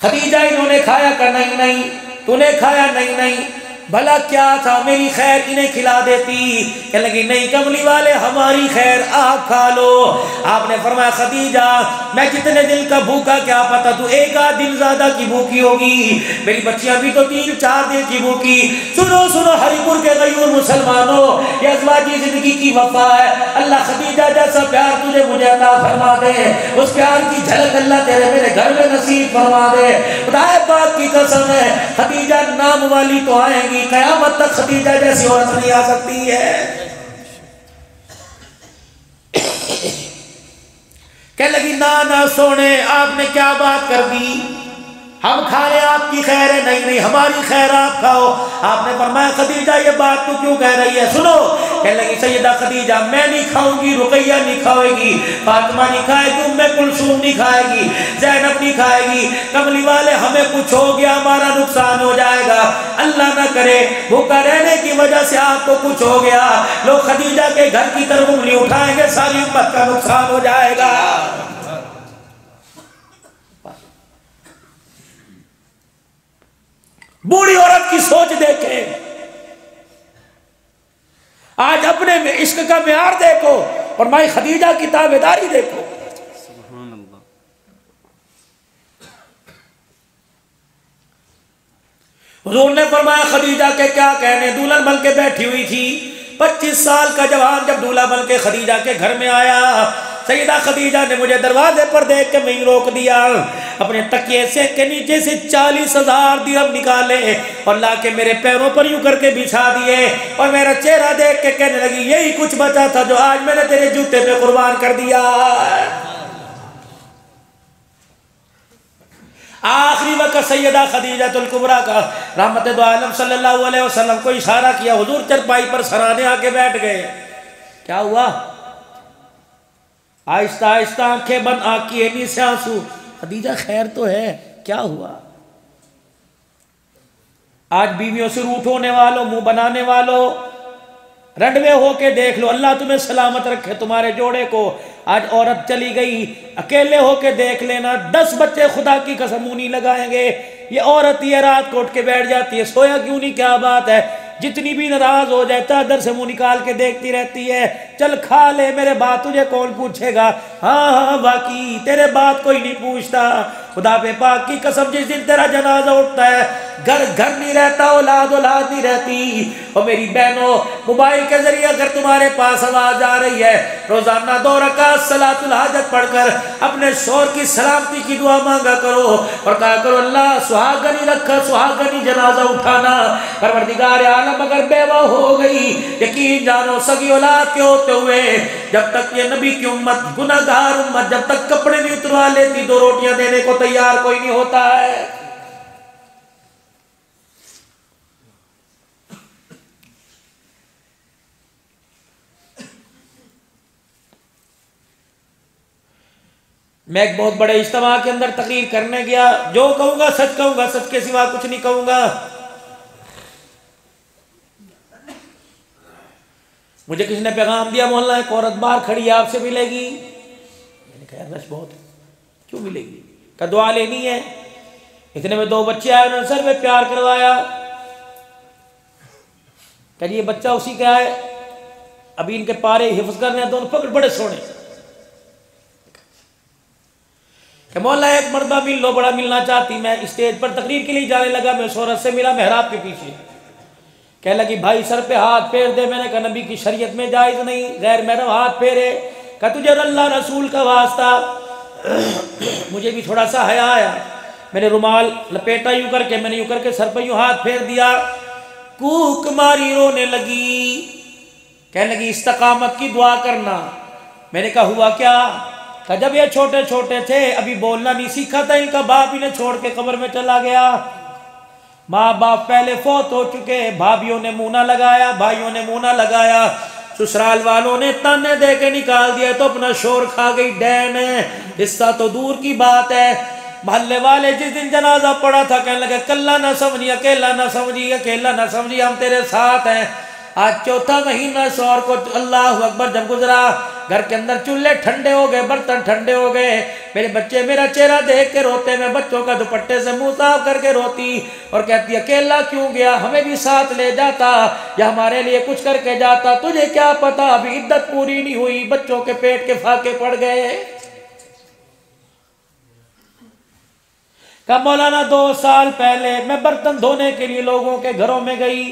खदीजा। इन्होंने खाया का नहीं नहीं, तूने खाया नहीं नहीं, भला क्या था मेरी खैर इन्हें खिला देती। कहने लगी नहीं कमली वाले हमारी खैर आप खा लो। आपने फरमाया खदीजा मैं कितने दिन का भूखा क्या पता, तू 1 दिन ज्यादा की भूखी होगी, मेरी बच्चियां भी तो 3-4 दिन की भूखी। सुनो सुनो हरिपुर के गयूर मुसलमानों, ये अज़वाजी जिंदगी की वफा है। अल्लाह खदीजा जैसा प्यार तुझे मुझे अता फरमा दे, उस प्यार की झलक अल्लाह तेरे मेरे घर में नसीब फरमा दे। खुदाए पाक की कसम है खदीजा नाम वाली तो आएंगी, कयामत तक खदीजा जैसी औरत नहीं आ सकती है। कह लगी ना ना सोने आपने क्या बात कर दी, हम खा रहे आपकी खैर है, नहीं नहीं हमारी खैर आप खाओ। आपने फरमाया खदीजा ये बात तू क्यों कह रही है? सुनो। कहने लगी सैयदा खदीजा मैं नहीं खाऊंगी, रुकैया नहीं खाएगी, फातिमा नहीं खाएगी, उम्मे कुलसूम नहीं खाएगी, ज़ैनब नहीं खाएगी। कमली वाले हमें कुछ हो गया, हमारा नुकसान हो जाएगा, अल्लाह ना करे भूखा रहने की वजह से आपको कुछ हो गया, लोग खदीजा के घर की तरफ उंगली उठाएंगे, सारी उम्मत का नुकसान हो जाएगा। बूढ़ी औरत की सोच देखे, आज अपने में इश्क का म्यार देखो और माई खदीजा की ताबेदारी देखो। हुजूर ने फरमाया खदीजा के क्या कहने, दुल्हन बन के बैठी हुई थी, 25 साल का जवान जब दूल्हा बन के खदीजा के घर में आया, सैयदा खदीजा ने मुझे दरवाजे पर देख के मैं रोक दिया। अपने तकिए से के नीचे से 40,000 दिरहम निकाले और लाके मेरे पैरों पर यूं करके बिछा दिए और मेरा चेहरा देख के कहने लगी, यही कुछ बचा था जो आज मैंने तेरे जूते पे कुर्बान कर दिया। आखिरी वक्त सैयदा खदीजातुल कुबरा का रहमत दो आलम सल्लल्लाहु अलैहि वसल्लम को इशारा किया, हुजूर चरपाई पर सराहने आके बैठ गए। क्या हुआ? आहिस्ता आहिस्ता आंखें बंद, आंखें से आंसू। खदीजा खैर तो है, क्या हुआ? आज बीवियों से रूठ होने वालों, मुंह बनाने वालों, रंडवे होके देख लो, अल्लाह तुम्हें सलामत रखे तुम्हारे जोड़े को। आज औरत चली गई, अकेले होके देख लेना, 10 बच्चे खुदा की कसम मुंह नहीं लगाएंगे। ये औरत ये रात को उठ के बैठ जाती है, सोया क्यों नहीं, क्या बात है? जितनी भी नाराज हो जाए चादर से मुंह निकाल के देखती रहती है, चल खा ले मेरे बात, तुझे कौन पूछेगा? हाँ हाँ बाकी तेरे बात कोई नहीं पूछता। खुदा पे पाक की कसम, जिस दिन तेरा जनाजा उठता है, घर घर नहीं रहता, औलाद औलाद नहीं रहती। और मेरी बहनों, मोबाइल के जरिए अगर तुम्हारे पास आवाज आ रही है, रोजाना 2 रकात सलातुल हाजत पढ़कर अपने शोर की सलामती की दुआ मांगा करो और कहा करो, अल्लाह सुहागनी रखा, सुहागनी जनाजा उठाना। परवरदिगार आलम अगर बेवा हो गई, यकीन जानो सगी औलाद के होते हुए जब तक ये नबी की उम्मत, गुनाहगार उम्मत जब तक कपड़े नहीं उतरवा लेती, 2 रोटियां देने को तैयार कोई नहीं होता है। मैं एक बहुत बड़े इज्तिमा के अंदर तकरीर करने गया, जो कहूंगा सच कहूंगा, सच के सिवा कुछ नहीं कहूंगा। मुझे किसी ने पैगाम दिया, मोहल्ला एक औरत बाहर खड़ी है, आपसे मिलेगी। मैंने कहा रश बहुत है, क्यों मिलेगी? का दुआ लेनी है। इतने में 2 बच्चे आए, उन्होंने सर में प्यार करवाया। कहिए बच्चा उसी का है, अभी इनके पारे हिफ्ज करने हैं, दोनों पकड़ बड़े सोने। मौला एक मर्दा मिल लो, बड़ा मिलना चाहती। मैं स्टेज पर तकरीर के लिए जाने लगा, मैं उस औरत से मिला मेहराब के पीछे। कह लगी भाई सर पे हाथ फेर दे। मैंने कहा नबी की शरीयत में जायज नहीं, गैर महरम हाथ फेरे। कहा तुझे अल्लाह रसूल का वास्ता। मुझे भी थोड़ा सा हया आया, मैंने रुमाल लपेटा यूं करके, मैंने यूं करके सर पर यूं हाथ फेर दिया। कूक मारी, रोने लगी, कहने लगी इस्तकामत की दुआ करना। मैंने कहा हुआ क्या? कहा जब ये छोटे छोटे थे, अभी बोलना नहीं सीखा था, इनका बाप इन्हें छोड़ के कब्र में चला गया। माँ बाप पहले फौत हो चुके, भाभियों ने मुंह ना लगाया, भाइयों ने मुंह ना लगाया, ससुराल वालों ने ताने दे के निकाल दिया, तो अपना शोर खा गई डैन। हिस्सा तो दूर की बात है, मोहल्ले वाले जिस दिन जनाजा पड़ा था कहने लगे कल्ला ना समझी, अकेला ना समझी, अकेला ना समझी, हम तेरे साथ हैं। आज 4था महीना शौर को अल्लाह अकबर जब गुजरा, घर के अंदर चूल्हे ठंडे हो गए, बर्तन ठंडे हो गए। मेरे बच्चे मेरा चेहरा देख के रोते, मैं बच्चों का दुपट्टे से मुंह साफ करके रोती और कहती अकेला क्यों गया, हमें भी साथ ले जाता या हमारे लिए कुछ करके जाता। तुझे क्या पता, अभी इद्दत पूरी नहीं हुई, बच्चों के पेट के फाके पड़ गए। कहा मौलाना 2 साल पहले मैं बर्तन धोने के लिए लोगों के घरों में गई,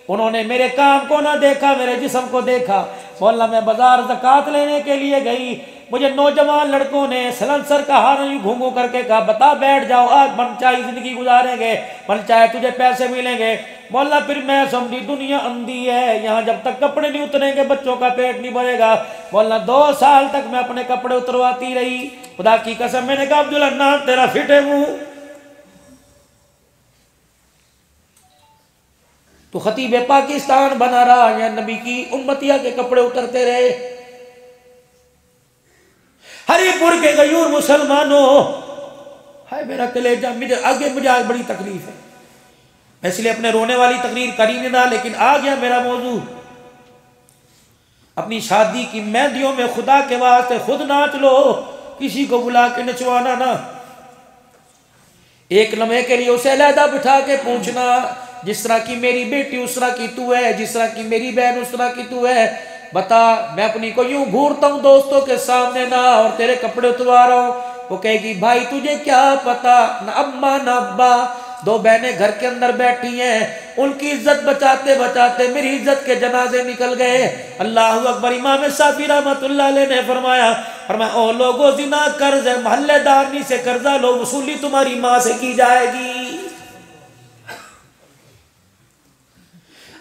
उन्होंने मेरे काम को ना देखा, मेरे जिस्म को देखा। मौलाना मैं बाजार ज़कात लेने के लिए गई, मुझे नौजवान लड़कों ने सलंसर का हार घूमू करके कहा बता बैठ जाओ, आज मनचाही जिंदगी गुजारेंगे, मनचाहे तुझे पैसे मिलेंगे। मौलाना फिर मैं समझी दुनिया अंधी है, यहाँ जब तक कपड़े नहीं उतरेंगे बच्चों का पेट नहीं भरेगा। मौलाना 2 साल तक मैं अपने कपड़े उतरवाती रही, खुदा की कसम। मैंने कहा अब्दुल अन्नान तेरा फिटे मुंह, तो खतीब पाकिस्तान बना रहा या नबी की उम्मतिया के कपड़े उतरते रहे। हरिपुर के गयूर मुसलमानों, हाय मेरा कलेजा, मुझे आज बड़ी तकलीफ है, इसलिए अपने रोने वाली तकरीर करी नहीं ना, लेकिन आ गया मेरा मौजू। अपनी शादी की मेहंदियों में खुदा के वास्ते खुद नाच लो, किसी को बुला के नचवाना ना। एक लम्हे के लिए उसे अलहदा बिठा के पूछना, जिस तरह की मेरी बेटी उस तरह की तू है, जिस तरह की मेरी बहन उस तरह की तू है, बता मैं अपनी को यूं घूरता हूं दोस्तों के सामने ना और तेरे कपड़े उतरवा रहा हूं। वो कहेगी भाई तुझे क्या पता, न अम्मा न अब्बा, दो बहनें घर के अंदर बैठी हैं, उनकी इज्जत बचाते बचाते मेरी इज्जत के जनाजे निकल गए। अल्लाह अकबर। इमाम शाफी रहमतुल्लाह अलैह ने फरमाया ओ लोगों, जिना कर्ज है, मोहल्लेदारनी से कर्जा लो, वसूली तुम्हारी माँ से की जाएगी।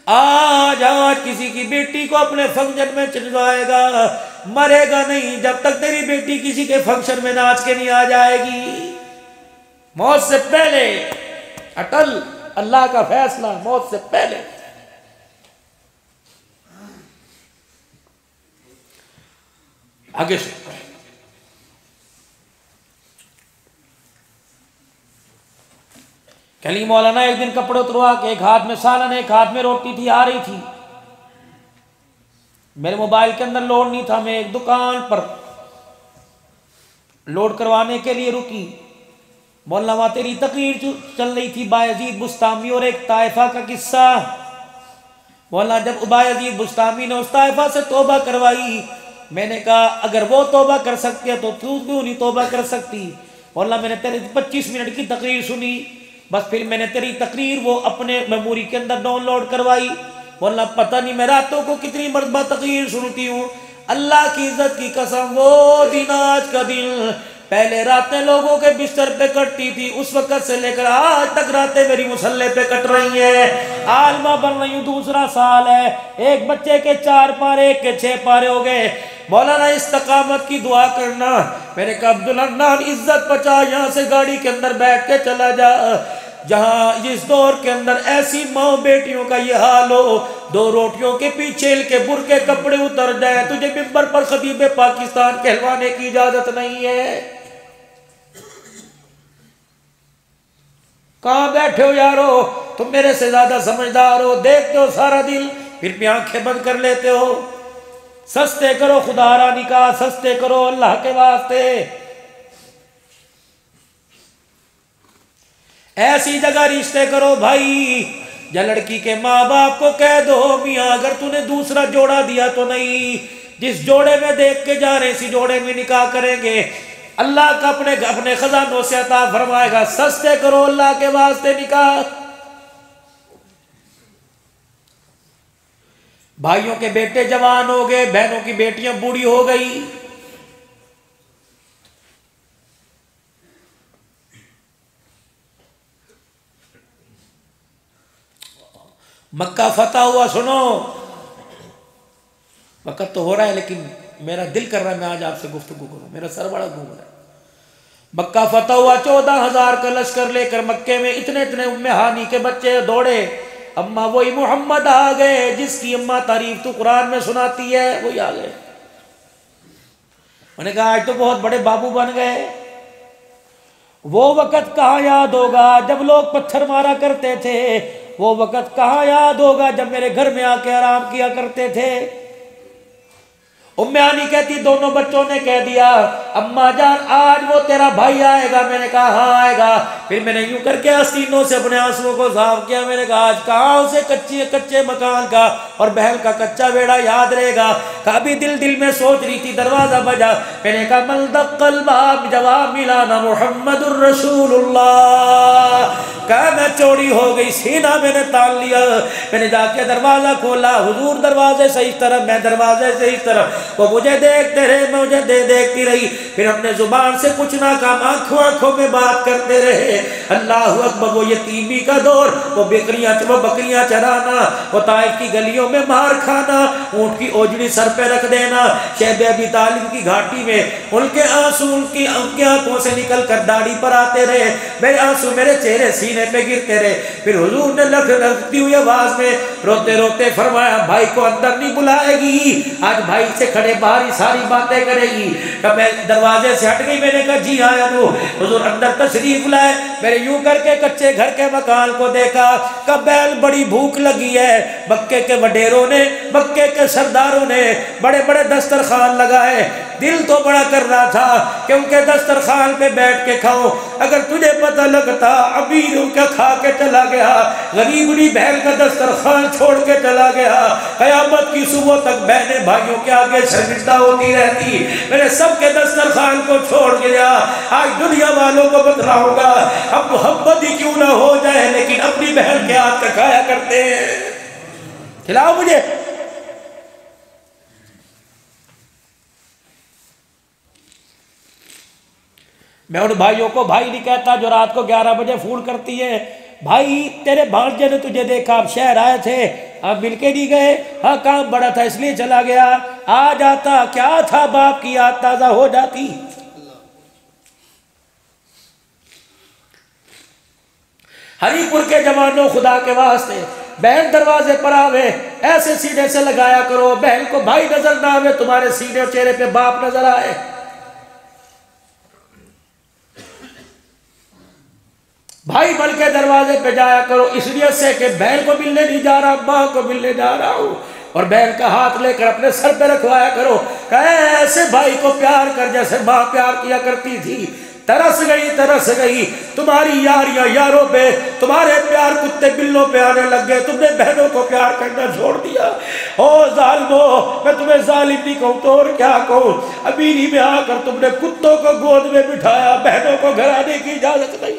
आज किसी की बेटी को अपने फंक्शन में चलवाएगा, मरेगा नहीं जब तक तेरी बेटी किसी के फंक्शन में नाच के नहीं आ जाएगी। मौत से पहले अटल, अल्लाह का फैसला, मौत से पहले। आगे से कली मौलाना एक दिन कपड़े उतरवा के, एक हाथ में सालन एक हाथ में रोटी थी, आ रही थी। मेरे मोबाइल के अंदर लोड नहीं था, मैं एक दुकान पर लोड करवाने के लिए रुकी। मौलाना वहां तेरी तकरीर चल रही थी, बायजीद बुस्तामी और एक ताइफा का किस्सा। मौलाना जब बायजीद बुस्तामी ने उस ताइफा से तौबा करवाई, मैंने कहा अगर वो तौबा कर सकती है तो तू क्यों नहीं तौबा कर सकती। मौलाना मैंने तेरी 25 मिनट की तकरीर सुनी, बस फिर मैंने तेरी तकरीर वो अपने मेमोरी के अंदर डाउनलोड करवाई। बोलना पता नहीं मैं रातों को कितनी मरतबा तकरीर सुनती हूँ। अल्लाह की इज्जत की कसम, वो दिन आज का दिन, पहले रातें लोगों के बिस्तर पे कटती थी, उस वक्त से लेकर आज तक रातें मेरी मुसल्ले पे कट रही हैं। आलमा बन रही हूँ, दूसरा साल है, एक बच्चे के 4 पारे, एक के 6 पारे हो गए। मौलाना इस्तकामत की दुआ करना। मैंने कहा अब्दुल हन्नान इज्जत बचा, यहाँ से गाड़ी के अंदर बैठ के चला जा, जहाँ जिस दौर के अंदर ऐसी माँ बेटियों का ये हाल हो, 2 रोटियों के पीछे के बुरके कपड़े उतर जाए, तुझे मिंबर पर खतीब पाकिस्तान कहलवाने की इजाजत नहीं है। कहाँ बैठे हो यारो, तुम मेरे से ज्यादा समझदार हो, देखते हो सारा दिन, फिर भी आंखें बंद कर लेते हो। सस्ते करो खुदारा निकाह, सस्ते करो अल्लाह के वास्ते। ऐसी जगह रिश्ते करो भाई, या लड़की के माँ बाप को कह दो मियाँ अगर तूने दूसरा जोड़ा दिया तो नहीं, जिस जोड़े में देख के जा रहे इसी जोड़े में निकाह करेंगे, अल्लाह का अपने खजानों से अता फरमाएगा। सस्ते करो अल्लाह के वास्ते निकाह। भाइयों के बेटे जवान हो गए, बहनों की बेटियां बूढ़ी हो गई। मक्का फतह हुआ, सुनो, वक्त तो हो रहा है लेकिन मेरा दिल कर रहा है मैं आज आपसे गुफ्तगू करूं, मेरा सर बड़ा घूम रहा है। मक्का फतह हुआ, 14,000 का लश्कर लेकर मक्के में इतने इतने उम्मे हानी के बच्चे दौड़े। अम्मा वही मोहम्मद आ गए, जिसकी अम्मा तारीफ तो कुरान में सुनाती है, वही आ गए। मैंने कहा आज तो बहुत बड़े बाबू बन गए। वो वक़्त कहाँ याद होगा जब लोग पत्थर मारा करते थे, वो वक़्त कहाँ याद होगा जब मेरे घर में आके आराम किया करते थे। उम्मे हानी कहती दोनों बच्चों ने कह दिया अम्मा जान आज वो तेरा भाई आएगा। मैंने कहा हाँ आएगा। फिर मैंने यूं करके आस्तीनों से अपने आंसुओं को साफ किया। मैंने कहा आज कहाँ उसे कच्चे मकान का और बहल का कच्चा बेड़ा याद रहेगा। कभी दिल में सोच रही थी, दरवाजा बजा, मैंने कहा मल दक्कल बाब, जवाब मिला ना मुहम्मदुर रसूलुल्लाह। कहा मैं चोरी हो गई, सीना मैंने तान लिया। मैंने जाके दरवाजा खोला, हुजूर दरवाजे से इस तरफ, मैं दरवाजे से इस तरफ। वो मुझे देखते रहे, मुझे देखती रही। फिर हमने जुबान से कुछ ना कहा, आंखों में बात करते रहे। अल्लाह अकबर। वो यतीमी का दौर, वो बकरियां चराना, वो ताइफ की गलियों में मार खाना, ऊंट की ओजड़ी सर पे रख देना, शैब अबी तालिब की घाटी में उनके आंसू उनकी आंखों से निकल कर दाढ़ी पर आते रहे। मेरे आंसू मेरे चेहरे सीने पे गिरते रहे। फिर हुजूर ने लगती हुई आवाज में रोते रोते फरमाया भाई को अंदर नहीं बुलाएगी, आज भाई से खड़े बाहर ही सारी बातें करेगी। कब मैं दरवाजे से हट गई, मैंने कहा जी आया तो हुजूर अंदर तशरीफ लाए। मैंने यूं करके कच्चे घर के मकान को देखा। कब बैल बड़ी भूख लगी है। मक्के के वडेरों ने, मक्के के सरदारों ने बड़े बड़े दस्तरखान लगाए। दिल तो बड़ा कर रहा था कि उनके दस्तरखान पे बैठ के खाओ। अगर तुझे पता लगता अमीर उनका खा के चला गया, गरीबड़ी बहन का दस्तरखान छोड़ के चला गया, कयामत की सुबह तक बहने भाइयों के आगे शर्मिंदा होती रहती। मैंने सबके दस्तरखान को छोड़ गया। आज दुनिया वालों को बतलाऊंगा, अब मोहब्बत ही क्यों ना हो जाए लेकिन अपनी बहन के हाथ का खाया करते हैं। खिलाओ मुझे। मैं उन भाइयों को भाई नहीं कहता जो रात को 11 बजे फोन करती है, भाई तेरे भांजे ने तुझे देखा, आप शहर आए थे, आप मिलके नहीं गए, हाँ काम बड़ा था इसलिए चला गया, आ जाता क्या था, बाप की याद ताजा हो जाती। हरिपुर के जवानों, खुदा के वास्ते बहन दरवाजे पर आवे ऐसे सीने से लगाया करो, बहन को भाई नजर ना आवे, तुम्हारे सीने और चेहरे पे बाप नजर आए। भाई बल के दरवाजे पे जाया करो, इसलिए से कि बहन को मिलने नहीं जा रहा, मां को मिलने जा रहा हूं, और बहन का हाथ लेकर अपने सर पे रखवाया करो। ऐसे भाई को प्यार कर जैसे मां प्यार किया करती थी। तरस गई तुम्हारी यारियां यारों पे, तुम्हारे प्यार कुत्ते बिल्लों पे आने लग गए, तुमने बहनों को प्यार करना छोड़ दिया। ओ जालिमो, मैं तुम्हें जालिम नहीं कहूं तो और क्या कहूं, अमीरी में आकर तुमने कुत्तों को गोद में बिठाया, बहनों को घर आने की इजाजत नहीं।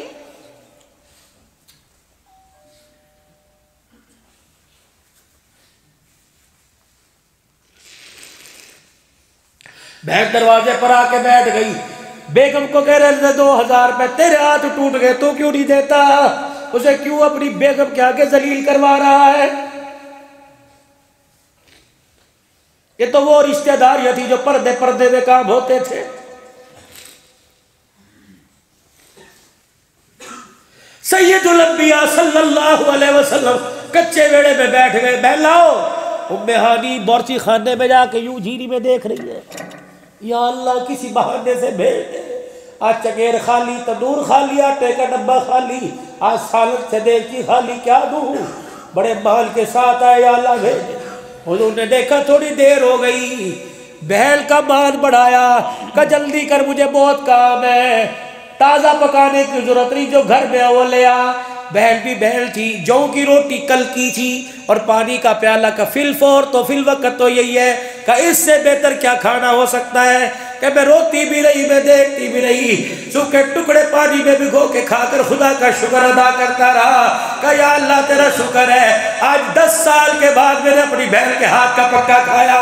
बहन दरवाजे पर आके बैठ गई, बेगम को कह रहे 2000 रुपए, तेरे हाथ टूट गए तो क्यों नहीं देता, उसे क्यों अपनी बेगम के आगे जलील करवा रहा है। ये तो वो रिश्तेदारियां थी जो पर्दे पर्दे में काम होते थे। सैयदुल अंबिया सल्लल्लाहु अलैहि वसल्लम कच्चे वेड़े में बैठ गए। बहलाओ, उम्मे हानी बोरची खाने में जाके यूं झीरी में देख रही है, या अल्लाह किसी बहाने से भेज दे, आज चगेर खाली, तंदूर खाली, आटे का डब्बा खाली, आज सालत से देगी खाली, क्या दूं, बड़े माल के साथ आए, या अल्लाह भेज दे। हुजूर ने देखा थोड़ी देर हो गई, बहल का मान बढ़ाया, का जल्दी कर मुझे बहुत काम है, ताज़ा पकाने की जरूरत नहीं, जो घर में वो ले आ। बहन भी बहन थी, जौ की रोटी कल की थी और पानी का प्याला का फिलफोर, तो फिल वक्त तो यही है कि इससे बेहतर क्या खाना हो सकता है कि मैं रोती भी रही, मैं देखती भी रही, सूखे टुकड़े पानी में भिगो के खाकर खुदा का शुक्र अदा करता रहा कि या अल्लाह तेरा शुक्र है, आज 10 साल के बाद मैंने अपनी बहन के हाथ का पक्का खाया।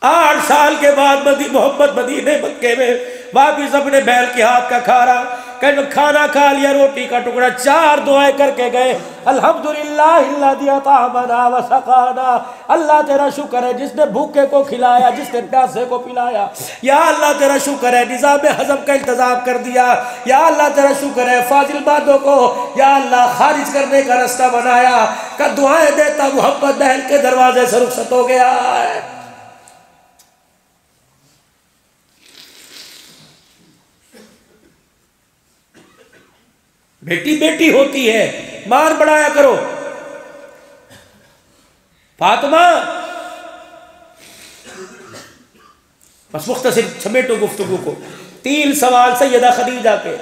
8 साल के बाद मोहम्मद मदीने मक्के में वापिस अपने बैल के हाथ का खा रहा, कहने खाना खा लिया, रोटी का टुकड़ा, 4 दुआएं करके गए, अल्हम्दुलिल्लाह दिया तामना व सकाना, अल्लाह तेरा शुक्र है जिसने भूखे को खिलाया, जिसने प्यासे को पिलाया, या अल्लाह तेरा शुक्र है निज़ाम हज़म का इंतजाम कर दिया, या अल्लाह तेरा शुक्र है फाजिल बादों को या अल्लाह खारिज करने का रास्ता बनाया, का दुआएं देता मोहम्मद बहन के दरवाजे से रुखसत हो गया है। बेटी बेटी होती है, मान बढ़ाया करो। फातिमा, बस मुख्तसर समेटो गुफ्तगू को, 3 सवाल सैयदा खदीजा के।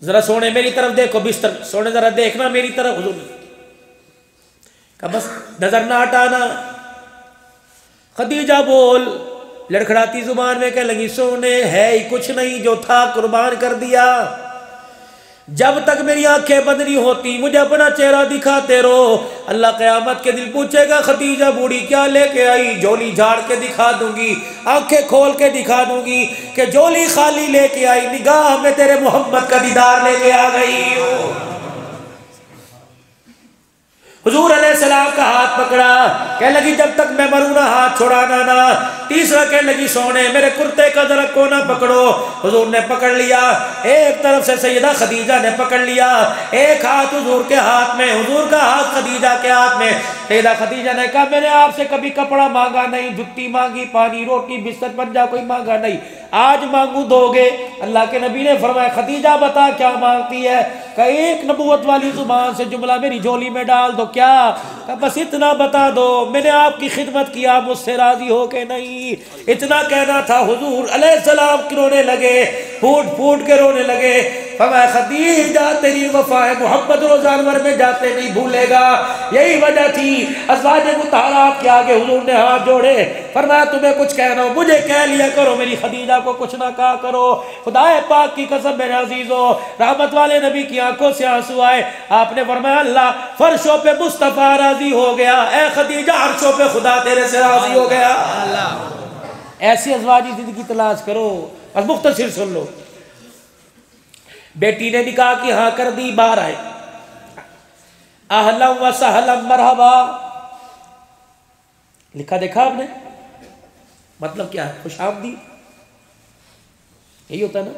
जरा सोने मेरी तरफ देखो, बिस्तर सोने जरा देखना मेरी तरफ, हुजूर का बस नजर ना हटाना। खदीजा बोल, लड़खड़ाती जुबान में कह लगी, सोने है ही कुछ नहीं, जो था कुर्बान कर दिया, जब तक मेरी आंखें बंद नहीं होती मुझे अपना चेहरा दिखाते रहो, अल्लाह क़यामत के दिन पूछेगा खदीजा बूढ़ी क्या लेके आई, झोली झाड़ के दिखा दूंगी, आंखें खोल के दिखा दूंगी कि झोली खाली लेके आई, निगाह में तेरे मोहम्मद का दीदार लेके आ गई। हुजूर अलैहिस्सलाम का हाथ पकड़ा, कह लगी जब तक मैं मरूं ना हाथ छोड़ाना ना। तीसरा कह लगी सोने मेरे कुर्ते का जरा कोना पकड़ो, हुजूर ने पकड़ लिया, एक तरफ से सैयदा खदीजा ने पकड़ लिया, एक हाथ हुजूर के हाथ में, हुजूर का हाथ खदीजा के हाथ में। सैयदा खदीजा ने कहा मैंने आपसे कभी कपड़ा मांगा नहीं, जुत्ती मांगी, पानी रोटी बिस्तर पंजा कोई मांगा नहीं, आज मांगू दोगे। अल्लाह के नबी ने फरमाया खदीजा बता क्या मांगती है। कहा एक नबूवत वाली जुबान से जुमला मेरी झोली में डाल दो। क्या? कहा बस इतना बता दो, मैंने आपकी खिदमत की, आप मुझसे राजी हो के नहीं, इतना कहना था। हुजूर अलैहिस्सलाम रोने लगे, फूट फूट के रोने लगे। फरमाया खदीजा तेरी वफा है, मोहब्बत रोज़ जानवर में जाते नहीं भूलेगा। यही वजह थी अज़वाज मुतहरात के आगे हुजूर ने हाथ जोड़े, फरमाया तुम्हें कुछ कहना हो मुझे कह लिया करो, मेरी खदीजा को कुछ ना कहा करो। खुदाए पाक की कसम मेरे अजीजों, रहमत वाले नबी की आंखों से आंसू आए। आपने फरमाया अल्लाह फर्शों पे मुस्तफा राजी हो गया, ए खदीजा अर्शों पे खुदा तेरे से राजी हो गया। ऐसी अज़वाजी जिंदगी तलाश करो। और मुख्तसर सुन लो, बेटी ने निकाह की हाँ कर दी, बाहर आए, अहलम व सहलम मरहबा लिखा देखा आपने, मतलब क्या है? खुशामदीद, यही होता है ना।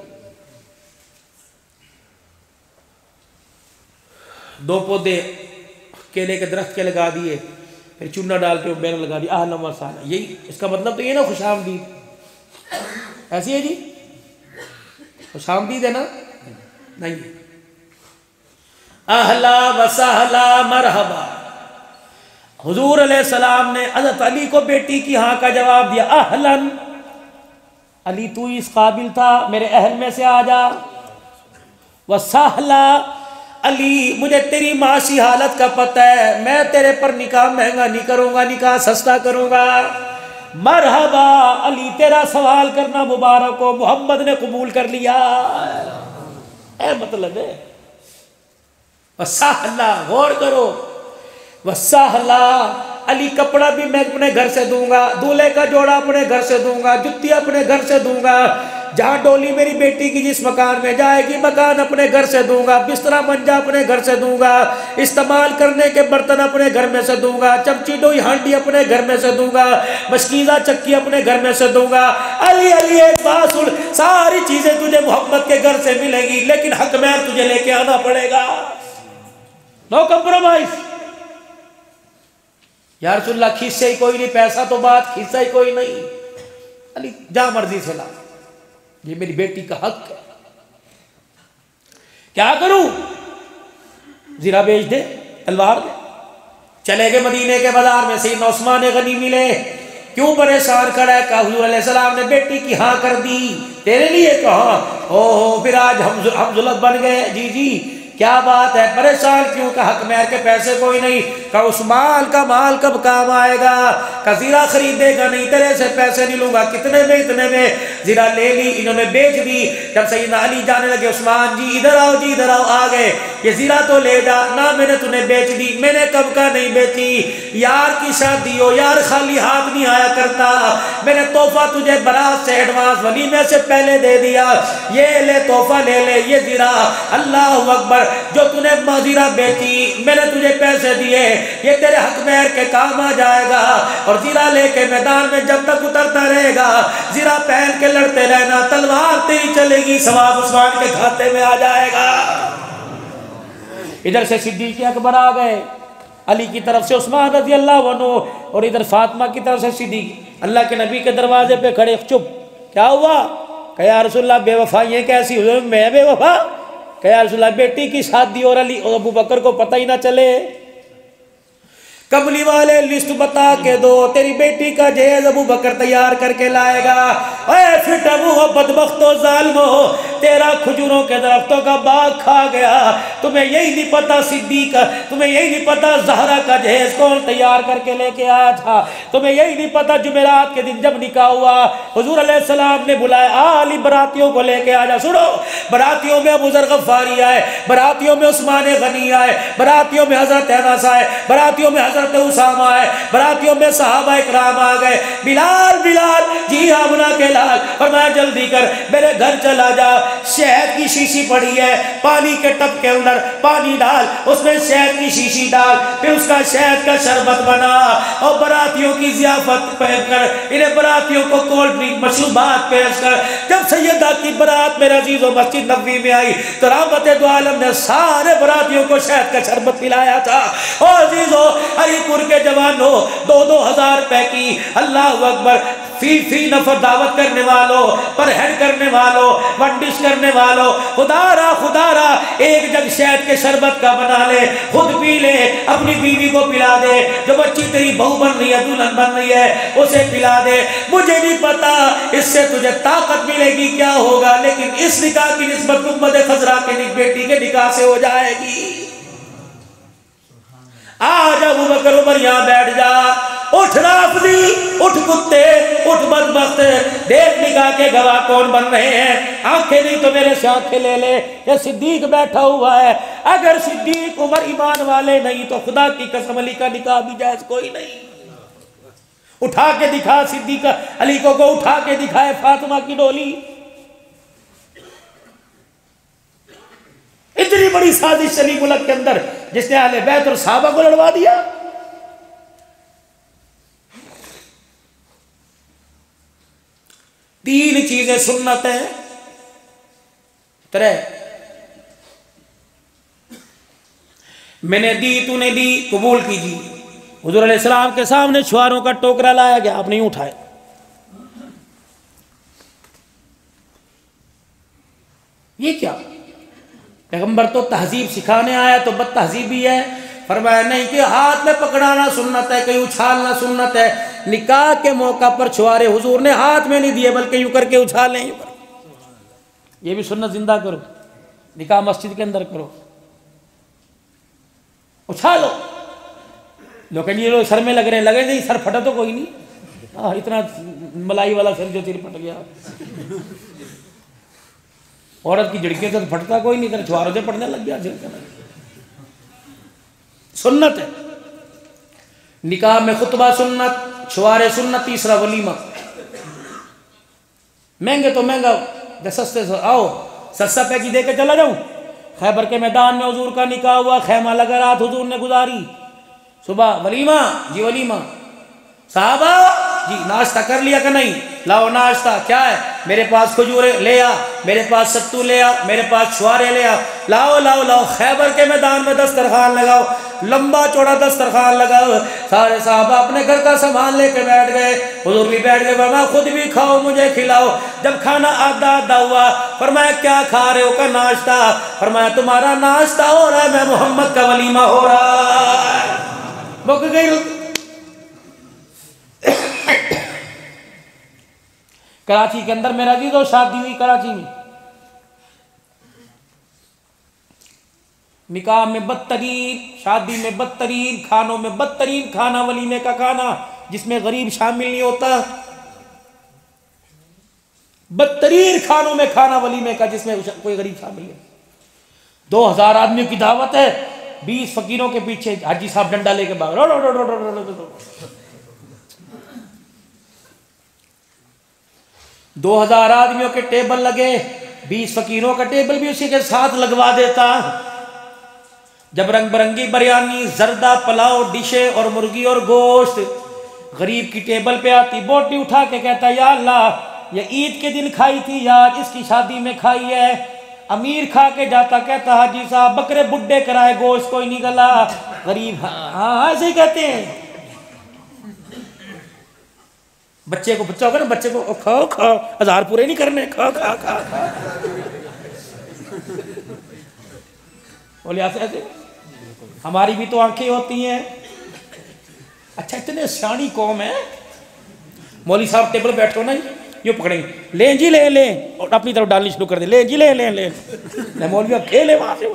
दो पौधे केले के दरख्त के लगा दिए, फिर चूना डाल के बैनर लगा दिया अहलम व सहलम, यही इसका मतलब तो ये ना खुशामदीद। ऐसी है जी, खुशामदीद है ना? नहीं, अहला व सहला मरहबा। हुजूर अलैहिस्सलाम ने हज़रत अली को बेटी की हाँ का जवाब दिया, अहलन अली तू इस काबिल था, मेरे अहल में से आ जा। व सहला अली मुझे तेरी माशी हालत का पता है, मैं तेरे पर निकाह महंगा नहीं करूंगा, निकाह सस्ता करूंगा। मरहबा अली तेरा सवाल करना मुबारक हो, मोहम्मद ने कबूल कर लिया। मतलब है वसाहला, गौर करो, वसाहला अली कपड़ा भी मैं अपने घर से दूंगा, दूल्हे का जोड़ा अपने घर से दूंगा, जुत्ती अपने घर से दूंगा, जहां डोली मेरी बेटी की जिस मकान में जाएगी मकान अपने घर से दूंगा, बिस्तरा मंजा अपने घर से दूंगा, इस्तेमाल करने के बर्तन अपने घर में से दूंगा, चमची डोई हांडी अपने घर में से दूंगा, मशकीज़ा चक्की अपने घर में से दूंगा। अली अली एक बात सुन, सारी चीजें तुझे मोहम्मद के घर से मिलेगी, लेकिन हक में तुझे लेके आना पड़ेगा। No compromise. या रसूलल्लाह खिस्से ही कोई नहीं, पैसा तो बात, खिस्सा ही कोई नहीं। अली जा मर्जी से ला, ये मेरी बेटी का हक है। क्या करूं? जीरा बेच दे, तलवार दे। चले गए मदीने के बाजार में, सैयदना उस्मान गनी मिले, क्यों परेशान खड़ा है? कहा हुजूर अलैहिस्सलाम ने बेटी की हाँ कर दी, तेरे लिए कहा। ओहो फिर आज हम जुलत बन गए। जी जी क्या बात है, परेशान क्यों? का हक मेहर के पैसे कोई नहीं। का उस्मान का माल कब काम आएगा? का जीरा खरीदेगा नहीं, तेरे से पैसे नहीं लूंगा। कितने में? इतने में। जीरा ले ली, इन्होंने बेच दी। जब सैयदना अली जाने लगे, उस्मान जी इधर आओ, जी इधर आओ। आ गए, ये जीरा तो ले जा ना, मैंने तूने बेच दी। मैंने कब का नहीं बेची, यार की शादी हो, यार खाली हाथ नहीं आया करता। मैंने तोहफा तुझे बारात से एडवांस वलीमे से पहले दे दिया, ये ले तोहफा ले ले, ये जीरा। अल्लाह अकबर, जो तूने जीरा बेची मैंने तुझे पैसे दिए, ये तेरे हक मेहर के काम आ जाएगा। और जीरा लेके मैदान में जब तक उतरता रहेगा, जीरा पहन के लड़ते रहना, तलवार तेरी चलेगी, सवाब उस्मान के खाते में आ जाएगा। इधर से सिद्दीक़ अकबर आ गए, अली की तरफ से उस्मान रज़ी अल्लाह अन्हु, और इधर फातिमा की तरफ से सिद्दीक़। अल्लाह के नबी के दरवाजे पे खड़े, चुप। क्या हुआ? कहा या रसूलल्लाह बेवफा ये कैसी? हुजूर मैं बेवफा? कहा रसूलल्लाह बेटी की शादी और अली और अबू बकर को पता ही ना चले। कमली वाले लिस्ट बता के दो, तेरी बेटी का जहेज अबू बकर तैयार करके लाएगा। ओए फिट अबू हो, बदबख्तो जालिमो, तेरा खजूरों के दरख्तों का बाग खा गया। तुम्हें यही नहीं पता सिद्दीक, तुम्हें यही नहीं पता ज़हरा का जहेज कौन तैयार करके लेके आया था। तुम्हें यही नहीं पता जुमेरात के दिन जब निकाह हुआ, हुजूर अलैहिस्सलाम ने बुलाया अली बरातियों को लेके आ जा। सुनो, बरातियों में अबू ज़र गफ़ारी आए, बरातियों में उस्मान गनी आए, बरातियों में हज़रत अनस आए, बरातियों में उसामा है, बरातियों में सहाबा इकराम आ गए। बिलाल बिलाल जी हाँ मुना के लाल, फरमाया जल्दी कर, मेरे घर चला जा, शहद की शीशी पड़ी है, पानी के टब के अंदर पानी डाल, उसमें शहद की शीशी डाल, फिर उसका शहद का शरबत बना और बरातियों की जियाफत पेश कर, इन्हें बरातियों को कोल्ड ड्रिंक मशरूबात पेश कर। जब सैयदा की बरात मेरे अजीजों मस्जिद नबवी में आई तो रहमत दो आलम ने सारे बरातियों को शहद का शरबत पिलाया था। और अजीजों हरिपुर के जवानों 2-2 हज़ार रुपए की, अल्लाह अकबर, फी नफर दावत करने वालों, पर हेड करने वालों, वंडिश करने वालों, खुदारा एक जग शहद के शरबत का बना ले, खुद पी ले, अपनी बीवी को पिला दे, जो बच्ची तेरी बहू बन रही है, दुल्हन बन रही है, उसे पिला दे। मुझे नहीं पता इससे तुझे ताकत मिलेगी क्या होगा, लेकिन इस निकाह की निस्बत उम्मत खजरा के बेटी के निकाह से हो जाएगी। आज अबू बकर उमर यहाँ बैठ जा, उठ राफजी, उठ कुत्ते, उठ बदबख्त, देख निकाह के गवाह कौन बन रहे हैं। आंखें नहीं तो मेरे से आंखें ले ले, ये सिद्दीक बैठा हुआ है। अगर सिद्दीक उमर ईमान वाले नहीं तो खुदा की कसम अली का निकाह भी जायज कोई नहीं। उठा के दिखा सिद्दीक अली को उठा के दिखाए फातिमा की डोली। इतनी बड़ी साजिश चली मुल्क के अंदर, जिसने अहले बैत और सहाबा को लड़वा दिया। तीन चीजें सुन्नत हैं, तरह मैंने दी, तूने दी, कबूल कीजिए। हुजूर अलैहिस्सलाम के सामने छुआरों का टोकरा लाया गया, आप नहीं उठाए। ये क्या, पैगंबर तो तहजीब सिखाने आया तो बद तहजीबी है। फरमाया नहीं कि हाथ में पकड़ाना सुन्नत है, कहीं उछालना सुन्नत है। निकाह के मौका पर छुआरे हुजूर ने हाथ में नहीं दिए, बल्कि यूं करके उछालें। ये भी सुन्नत जिंदा करो, निकाह मस्जिद के अंदर करो, उछालो। लेकिन ये लोग सर में लग रहे हैं, लगे नहीं सर फटा तो कोई नहीं। हाँ, इतना मलाई वाला सर जो तेरे फट गया। औरत की झड़कियों से तो फटता कोई नहीं, तेरे छुआरों से पड़ने लग गया। सुन्नत है निकाह में खुतबा सुन्नत, छुआरे सुन्नत, तीसरा वलीमा। महंगे तो महंगा, सस्ते से आओ, सस्ता पैकी दे के चला जाऊं। खैबर के मैदान में हुजूर का निकाह हुआ, खैमा लगा, रात हुजूर ने गुजारी। सुबह वलीमा, जी वलीमा। साहबा जी नाश्ता कर लिया कि नहीं? लाओ नाश्ता। क्या है? मेरे पास खजूरे ले आ, मेरे पास सत्तू ले आ, मेरे पास छुआरे ले आ। लाओ लाओ लाओ। खैबर के मैदान में दस्तरखान लगाओ, लंबा चौड़ा दस्तरखान लगाओ। सारे साहबा अपने घर का सामान लेके बैठ गए, हुजूर भी बैठ गए। फरमाया खुद भी खाओ, मुझे खिलाओ। जब खाना आधा आधा हुआ, फरमाया क्या खा रहे हो? का नाश्ता। फरमाया तुम्हारा नाश्ता हो रहा है, मैं मोहम्मद का वलीमा हो रहा है। मुक गई। कराची के अंदर मेरा जी तो शादी हुई कराची में, निकाह में बदतरीन, शादी में बदतरीन, खानों में बदतरीन खाना, वलीमे का खाना जिसमें गरीब शामिल नहीं होता। बदतरीन खानों में खाना वलीमे का जिसमें कोई गरीब शामिल है। 2000 आदमियों की दावत है, 20 फकीरों के पीछे हाजी साहब डंडा लेके भाग। 2000 आदमियों के टेबल लगे, 20 फकीरों का टेबल भी उसी के साथ लगवा देता। जब रंग बिरंगी बिरयानी, जर्दा, पुलाव, डिशे और मुर्गी और गोश्त गरीब की टेबल पे आती, बोटी उठा के कहता या अल्लाह ये ईद के दिन खाई थी यार, इसकी शादी में खाई है। अमीर खा के जाता, कहता हाजी साहब बकरे बुड्ढे कराए, गोश्त कोई नहीं गला। गरीब हाँ ऐसे ही कहते हैं। बच्चे को बच्चा होगा ना, बच्चे को खाओ खाओ, 1000 पूरे नहीं करने, खा खा खा खा। बोले ऐसे हमारी भी तो आंखें होती हैं। अच्छा इतने सियाणी कौम है। मौली साहब टेबल बैठो ना, यूँ पकड़ेंगे, ले जी ले ले, और अपनी तरफ डालनी शुरू कर दे, ले जी ले ले ले। मौलवी खेले वहां से।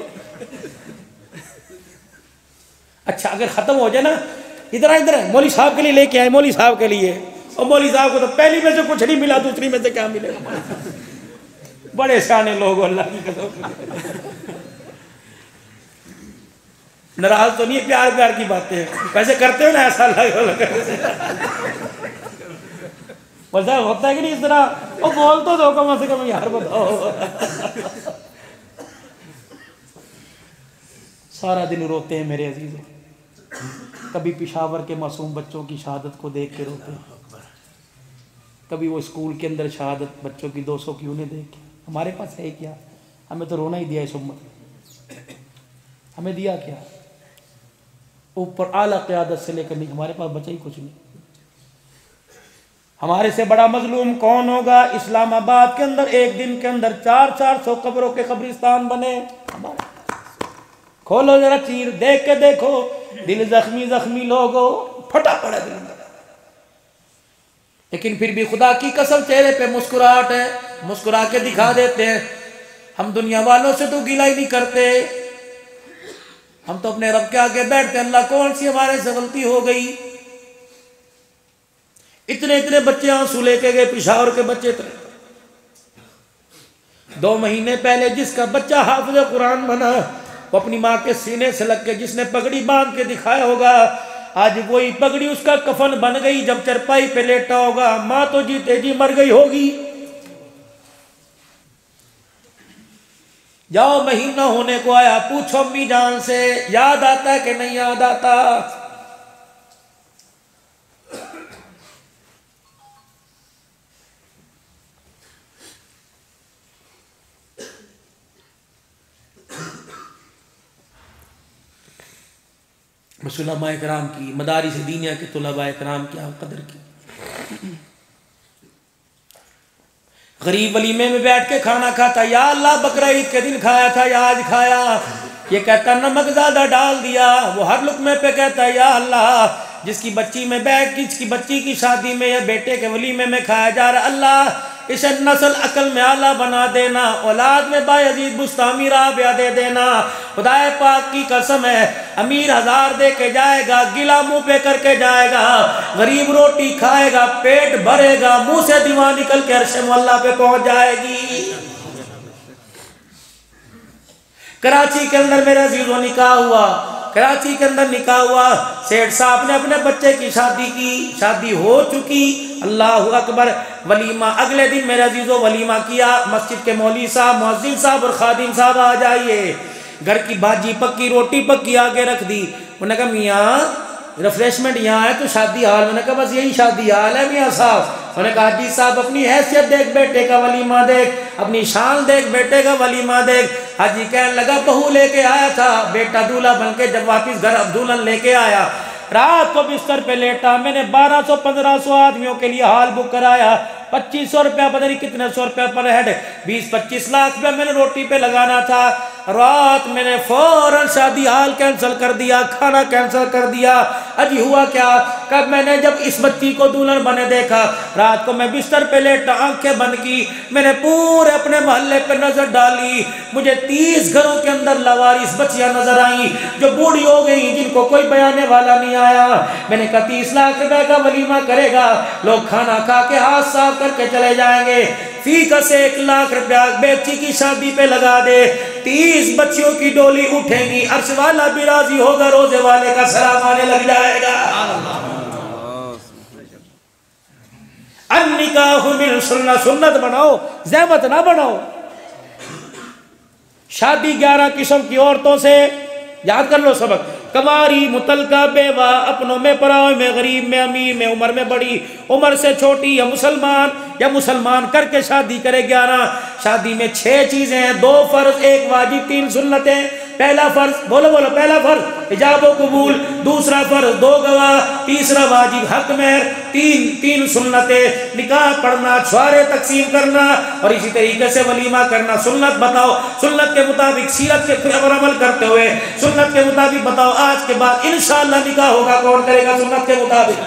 अच्छा अगर खत्म हो जाए ना, इधर इधर मौली साहब के लिए लेके आए, मौली साहब के लिए। और मौली साहब को तो पहली में से कुछ नहीं मिला, दूसरी में से क्या मिलेगा? बड़े सियाने लोग अल्लाह की कसम। नाराज तो नहीं है, प्यार प्यार की बातें हैं। वैसे करते हो ना ऐसा लगा वैसा होता है कि नहीं इस तरह? वो बोल तो दो कम से कम यार, बताओ। सारा दिन रोते हैं मेरे अजीजों। कभी पेशावर के मासूम बच्चों की शहादत को देख के रोते हैं, कभी वो स्कूल के अंदर शहादत बच्चों की 200 की उन्हें देख के। हमारे पास है क्या? हमें तो रोना ही दिया इस उम्मत। हमें दिया क्या? ऊपर आला क़यादत से लेकर नहीं, हमारे पास बचा ही कुछ नहीं। हमारे से बड़ा मजलूम कौन होगा? इस्लामाबाद के अंदर एक दिन के अंदर 400 कब्रों के कब्रिस्तान बने। खोलो जरा चीर, देख के देखो, दिल जख्मी जख्मी लोगों, फटा पड़ा दिल। लेकिन फिर भी खुदा की कसम चेहरे पे मुस्कुराहट है, मुस्कुरा के दिखा देते हैं। हम दुनिया वालों से तो गिला ही नहीं करते, हम तो अपने रब के आगे बैठते, अल्लाह कौन सी हमारे से गलती हो गई। इतने इतने बच्चे आंसू लेके गए, पिशावर के बच्चे थे। 2 महीने पहले जिसका बच्चा हाफिज कुरान बना, वो अपनी माँ के सीने से लग के, जिसने पगड़ी बांध के दिखाया होगा, आज वही पगड़ी उसका कफन बन गई। जब चरपाई पे लेटा होगा, माँ तो जीते जी मर गई होगी। जाओ, महीना होने को आया, पूछो अम्मी जान से, याद आता है कि नहीं याद आता? मुसलमाए कराम की, मदारिस दीनिया के तुलबाए कराम की आप कदर की। गरीब वलीमे में बैठ के खाना खाता, या अल्लाह बकरा ईद के दिन खाया था या आज खाया? ये कहता नमक ज्यादा डाल दिया। वो हर लुकमे पे कहता या अल्लाह, जिसकी बच्ची में बैठ, जिसकी बच्ची की शादी में या बेटे के वलीमे में खाया जा रहा, अल्लाह इसे नस्ल अकल में आला बना देना, औलाद में बायजीद बुस्तामी राबिया दे देना। खुदाए पाक की कसम है, अमीर 1000 दे के जाएगा, गिला मुंह पे करके जाएगा, गरीब रोटी खाएगा, पेट भरेगा, मुंह से दीवार निकल के अर्श मौला पे पहुंच जाएगी। कराची के अंदर मेरा अजीजों निकाह हुआ, कराची के अंदर निकाह हुआ। सेठ साहब ने अपने बच्चे की शादी की, शादी हो चुकी, अल्लाह अकबर। वलीमा अगले दिन मेरे अजीजों वलीमा किया। मस्जिद के मौलवी साहब, मुअज्जिन साहब और खादिम साहब आ जाइए। घर की भाजी पक्की, रोटी पक्की आगे रख दी। उन्होंने कहा मियाँ रिफ्रेशमेंट यहाँ है तो शादी हाल। मैंने कहा बस यही शादी हाल है मियाँ साहब। उन्होंने कहा हाजी साहब अपनी हैसियत देख, बेटे का वलीमा देख, अपनी शान देख, बेटे का वलीमा देख। हाजी कहने लगा बहू लेके आया था, बेटा दूल्हा बन के जब वापिस घर अब दुल्हन लेके आया, रात को बिस्तर पे लेटा, मैंने 1200-1500 आदमियों के लिए हाल बुक कराया। 2500 रुपया, पता नहीं कितने 100 रुपया पर हेड, 20-25 लाख रुपया मैंने रोटी पे लगाना था। रात मैंने फौरन शादी हाल कैंसिल कर दिया, खाना कैंसिल कर दिया। अजी हुआ क्या, कब मैंने जब इस बच्ची को दुल्हन बने देखा, रात को मैं बिस्तर पे लेटा, आंखें बंद की, मैंने पूरे अपने मोहल्ले पे नजर डाली। मुझे 30 घरों के अंदर लवारिस बच्चियां नजर आई जो बूढ़ी हो गई, जिनको कोई बयाने वाला नहीं आया। मैंने कहा 30 लाख रुपए का वलीमा करेगा, लोग खाना खा के हाथ साफ करके चले जाएंगे। फीका से 1 लाख रुपया बेटी की शादी पे लगा दे, 30 बच्चियों की डोली उठेगी, अर्श वाला भी राजी होगा, रोजे वाले का सलाम आने लग जाएगा। अन्निकाहु मिन सुन्नत, सुन्नत बनाओ, ज़हमत ना बनाओ। शादी 11 किस्म की औरतों से, याद कर लो सबक। कवारी, मुतलका, बेवा, अपनों में पराओ में, गरीब में, अमीर में, उम्र में बड़ी, उम्र से छोटी, या मुसलमान करके शादी करे। 11 शादी में 6 चीजें हैं, 2 फर्ज, 1 वाजिब, 3 सुन्नतें। पहला फर्ज, बोलो बोलो, पहला फर्ज इजाब कबूल, दूसरा फर्ज 2 गवाह, तीसरा वाजिब हक मेहर, 3 सुन्नतें, निकाह पढ़ना, छुआरे तकसीम करना और इसी तरीके से वलीमा करना। सुन्नत बताओ, सुन्नत के मुताबिक, सीरत के फिर अमल करते हुए सुन्नत के मुताबिक बताओ, आज के बाद इंशाअल्लाह निकाह होगा, कौन करेगा सुन्नत के मुताबिक?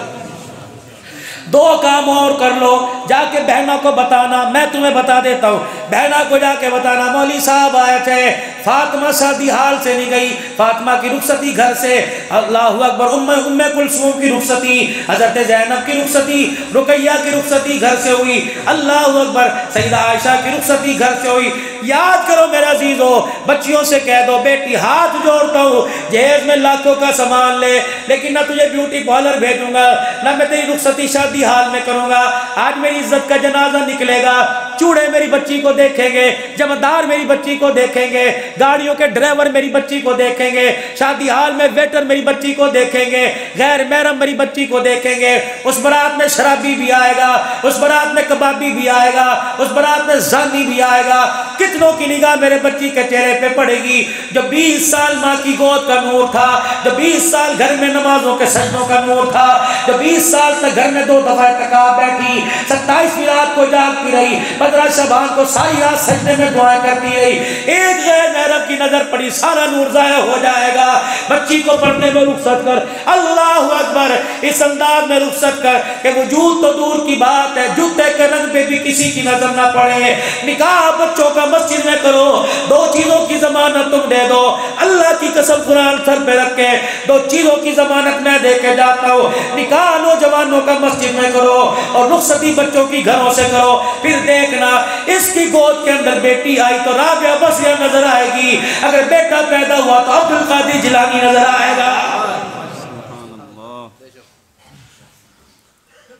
2 काम और कर लो, जाके बहनों को बताना, मैं तुम्हें बता देता हूँ, बहना को जाके बताना मौली साहब आए थे, फातिमा शादी हाल से नहीं गई, फातिमा की रुखसती घर से, अल्लाहु अकबर, उम्मे कुलसूम की रुखसती, हजरत ज़ैनब की रुखसती, रुकैया की रुखसती घर से हुई, अल्लाहु अकबर, सईदा आयशा की रुखसती घर से हुई। याद करो मेरे अजीजों, बच्चियों से कह दो बेटी हाथ जोड़ता हूँ, जहेज में लाखों का सामान ले, लेकिन ना तुझे ब्यूटी पार्लर भेजूंगा, ना मैं तेरी रुखसती शादी हाल में करूंगा। आज मेरी इज्जत का जनाजा निकलेगा, चूड़े मेरी बच्ची को देखेंगे, जमादार मेरी बच्ची को देखेंगे, गाड़ियों के ड्राइवर मेरी बच्ची को देखेंगे, शादी हाल में वेटर मेरी बच्ची को देखेंगे, गैर महरम मेरी बच्ची को देखेंगे। उस बारात में शराबी भी आएगा, उस बारात में कबाबी भी आएगा, उस बारात में जानी भी आएगा। कितनों की निगाह मेरे बच्ची के चेहरे पे पड़ेगी। जो 20 साल माँ की गोद का नूर था, जो 20 साल घर में नमाजों के सजदों का नूर था, जो 20 साल तक घर में 2 दफा टका बैठी, 27वीं रात को जागती रही, 15 शबान को सारी रात सजदे में दुआएं करती रही, एक गैर महरम की नजर पड़ी, सारा नूर जाया हो जाएगा। बच्ची को पढ़ने में रुखसत कर, अल्लाह अकबर, इस अंदाज में रुखसत कर कि वजूद तो दूर की बात है, जूते के रंग पे भी किसी की नजर ना पड़े। निकाह बच्चों का मस्जिद में करो, 2 चीजों की जमानत तुम दे दो, अल्लाह की कसम कुरान सर पे रख के 2 चीजों की जमानत मैं दे के जाता हूँ। निकाह नौजवानों का मस्जिद में करो और रुखसती बच्चों की घरों से करो। फिर देखना इसकी गोद के अंदर बेटी आई तो राबिया बसिया नजर आएगी, अगर बेटा पैदा हुआ तो अब्दुल कादिर जिलानी नजर आएगा।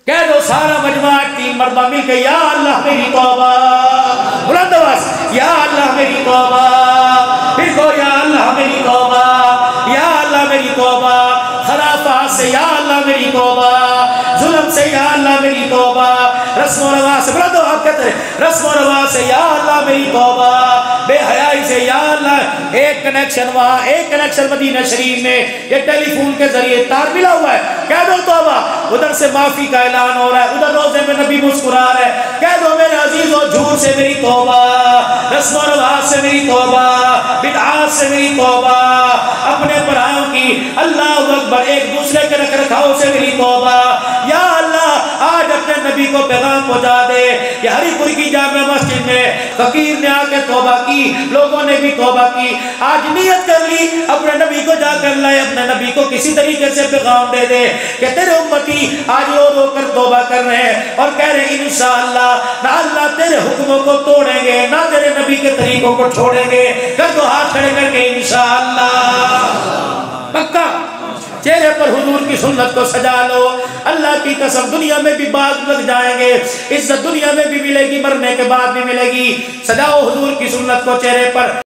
कह दो सारा मजमा 3 मरतबा मिलकर या अल्लाह मेरी तौबा, बुलंद आवाज या अल्लाह मेरी तौबा, फिर को या अल्लाह मेरी तौबा, या अल्लाह मेरी तौबा, खराफात से या अल्लाह मेरी तौबा, जुल्म से या अल्लाह मेरी तौबा, रस्म और रवाज से, बुलंद आवाज कहते हैं, रस्म और रवाज से या अल्लाह मेरी तौबा, बेहयाई से या अल्लाह। एक कनेक्शन वहाँ, एक कनेक्शन मदीना शरीफ में, ये टेलीफोन के जरिए तार मिला हुआ है, कह दो तौबा। उधर से माफी का ऐलान हो रहा है, उधर रोजे में नबी मुस्कुरा रहा है, कह दो मेरे अजीजों झूठ से मेरी तौबा, रस्म और रवाज से मेरी तौबा, बिदआत से मेरी तौबा, अपने परायों की अल्लाह अकबर, एक दूसरे के रख रखाव से मेरी तौबा। या अल्लाह आज अपने नबी को पैगाम पहुंचा दे। ये हरिपुर की जामे मस्जिद में फकीर ने आके तौबा की, लोगों ने भी तौबा की, आज नियत कर ली अपने नबी को जाकर लाए, अपने नबी को किसी तरीके से पैगाम दे दे कि तेरे उम्मती आज रो रो कर तौबा कर रहे हैं और कह रहे हैं इंशाअल्लाह ना अल्लाह तेरे हुक्मों को तोड़ेंगे, ना तेरे नबी के तरीकों को छोड़ेंगे। कर दो हाथ खड़े करके इंशाअल्लाह, पक्का चेहरे पर हुजूर की सुन्नत को सजा लो। अल्लाह की कसम दुनिया में भी बाग लग जाएंगे, इज्जत दुनिया में भी मिलेगी, मरने के बाद भी मिलेगी। सजाओ हुजूर की सुन्नत को चेहरे पर।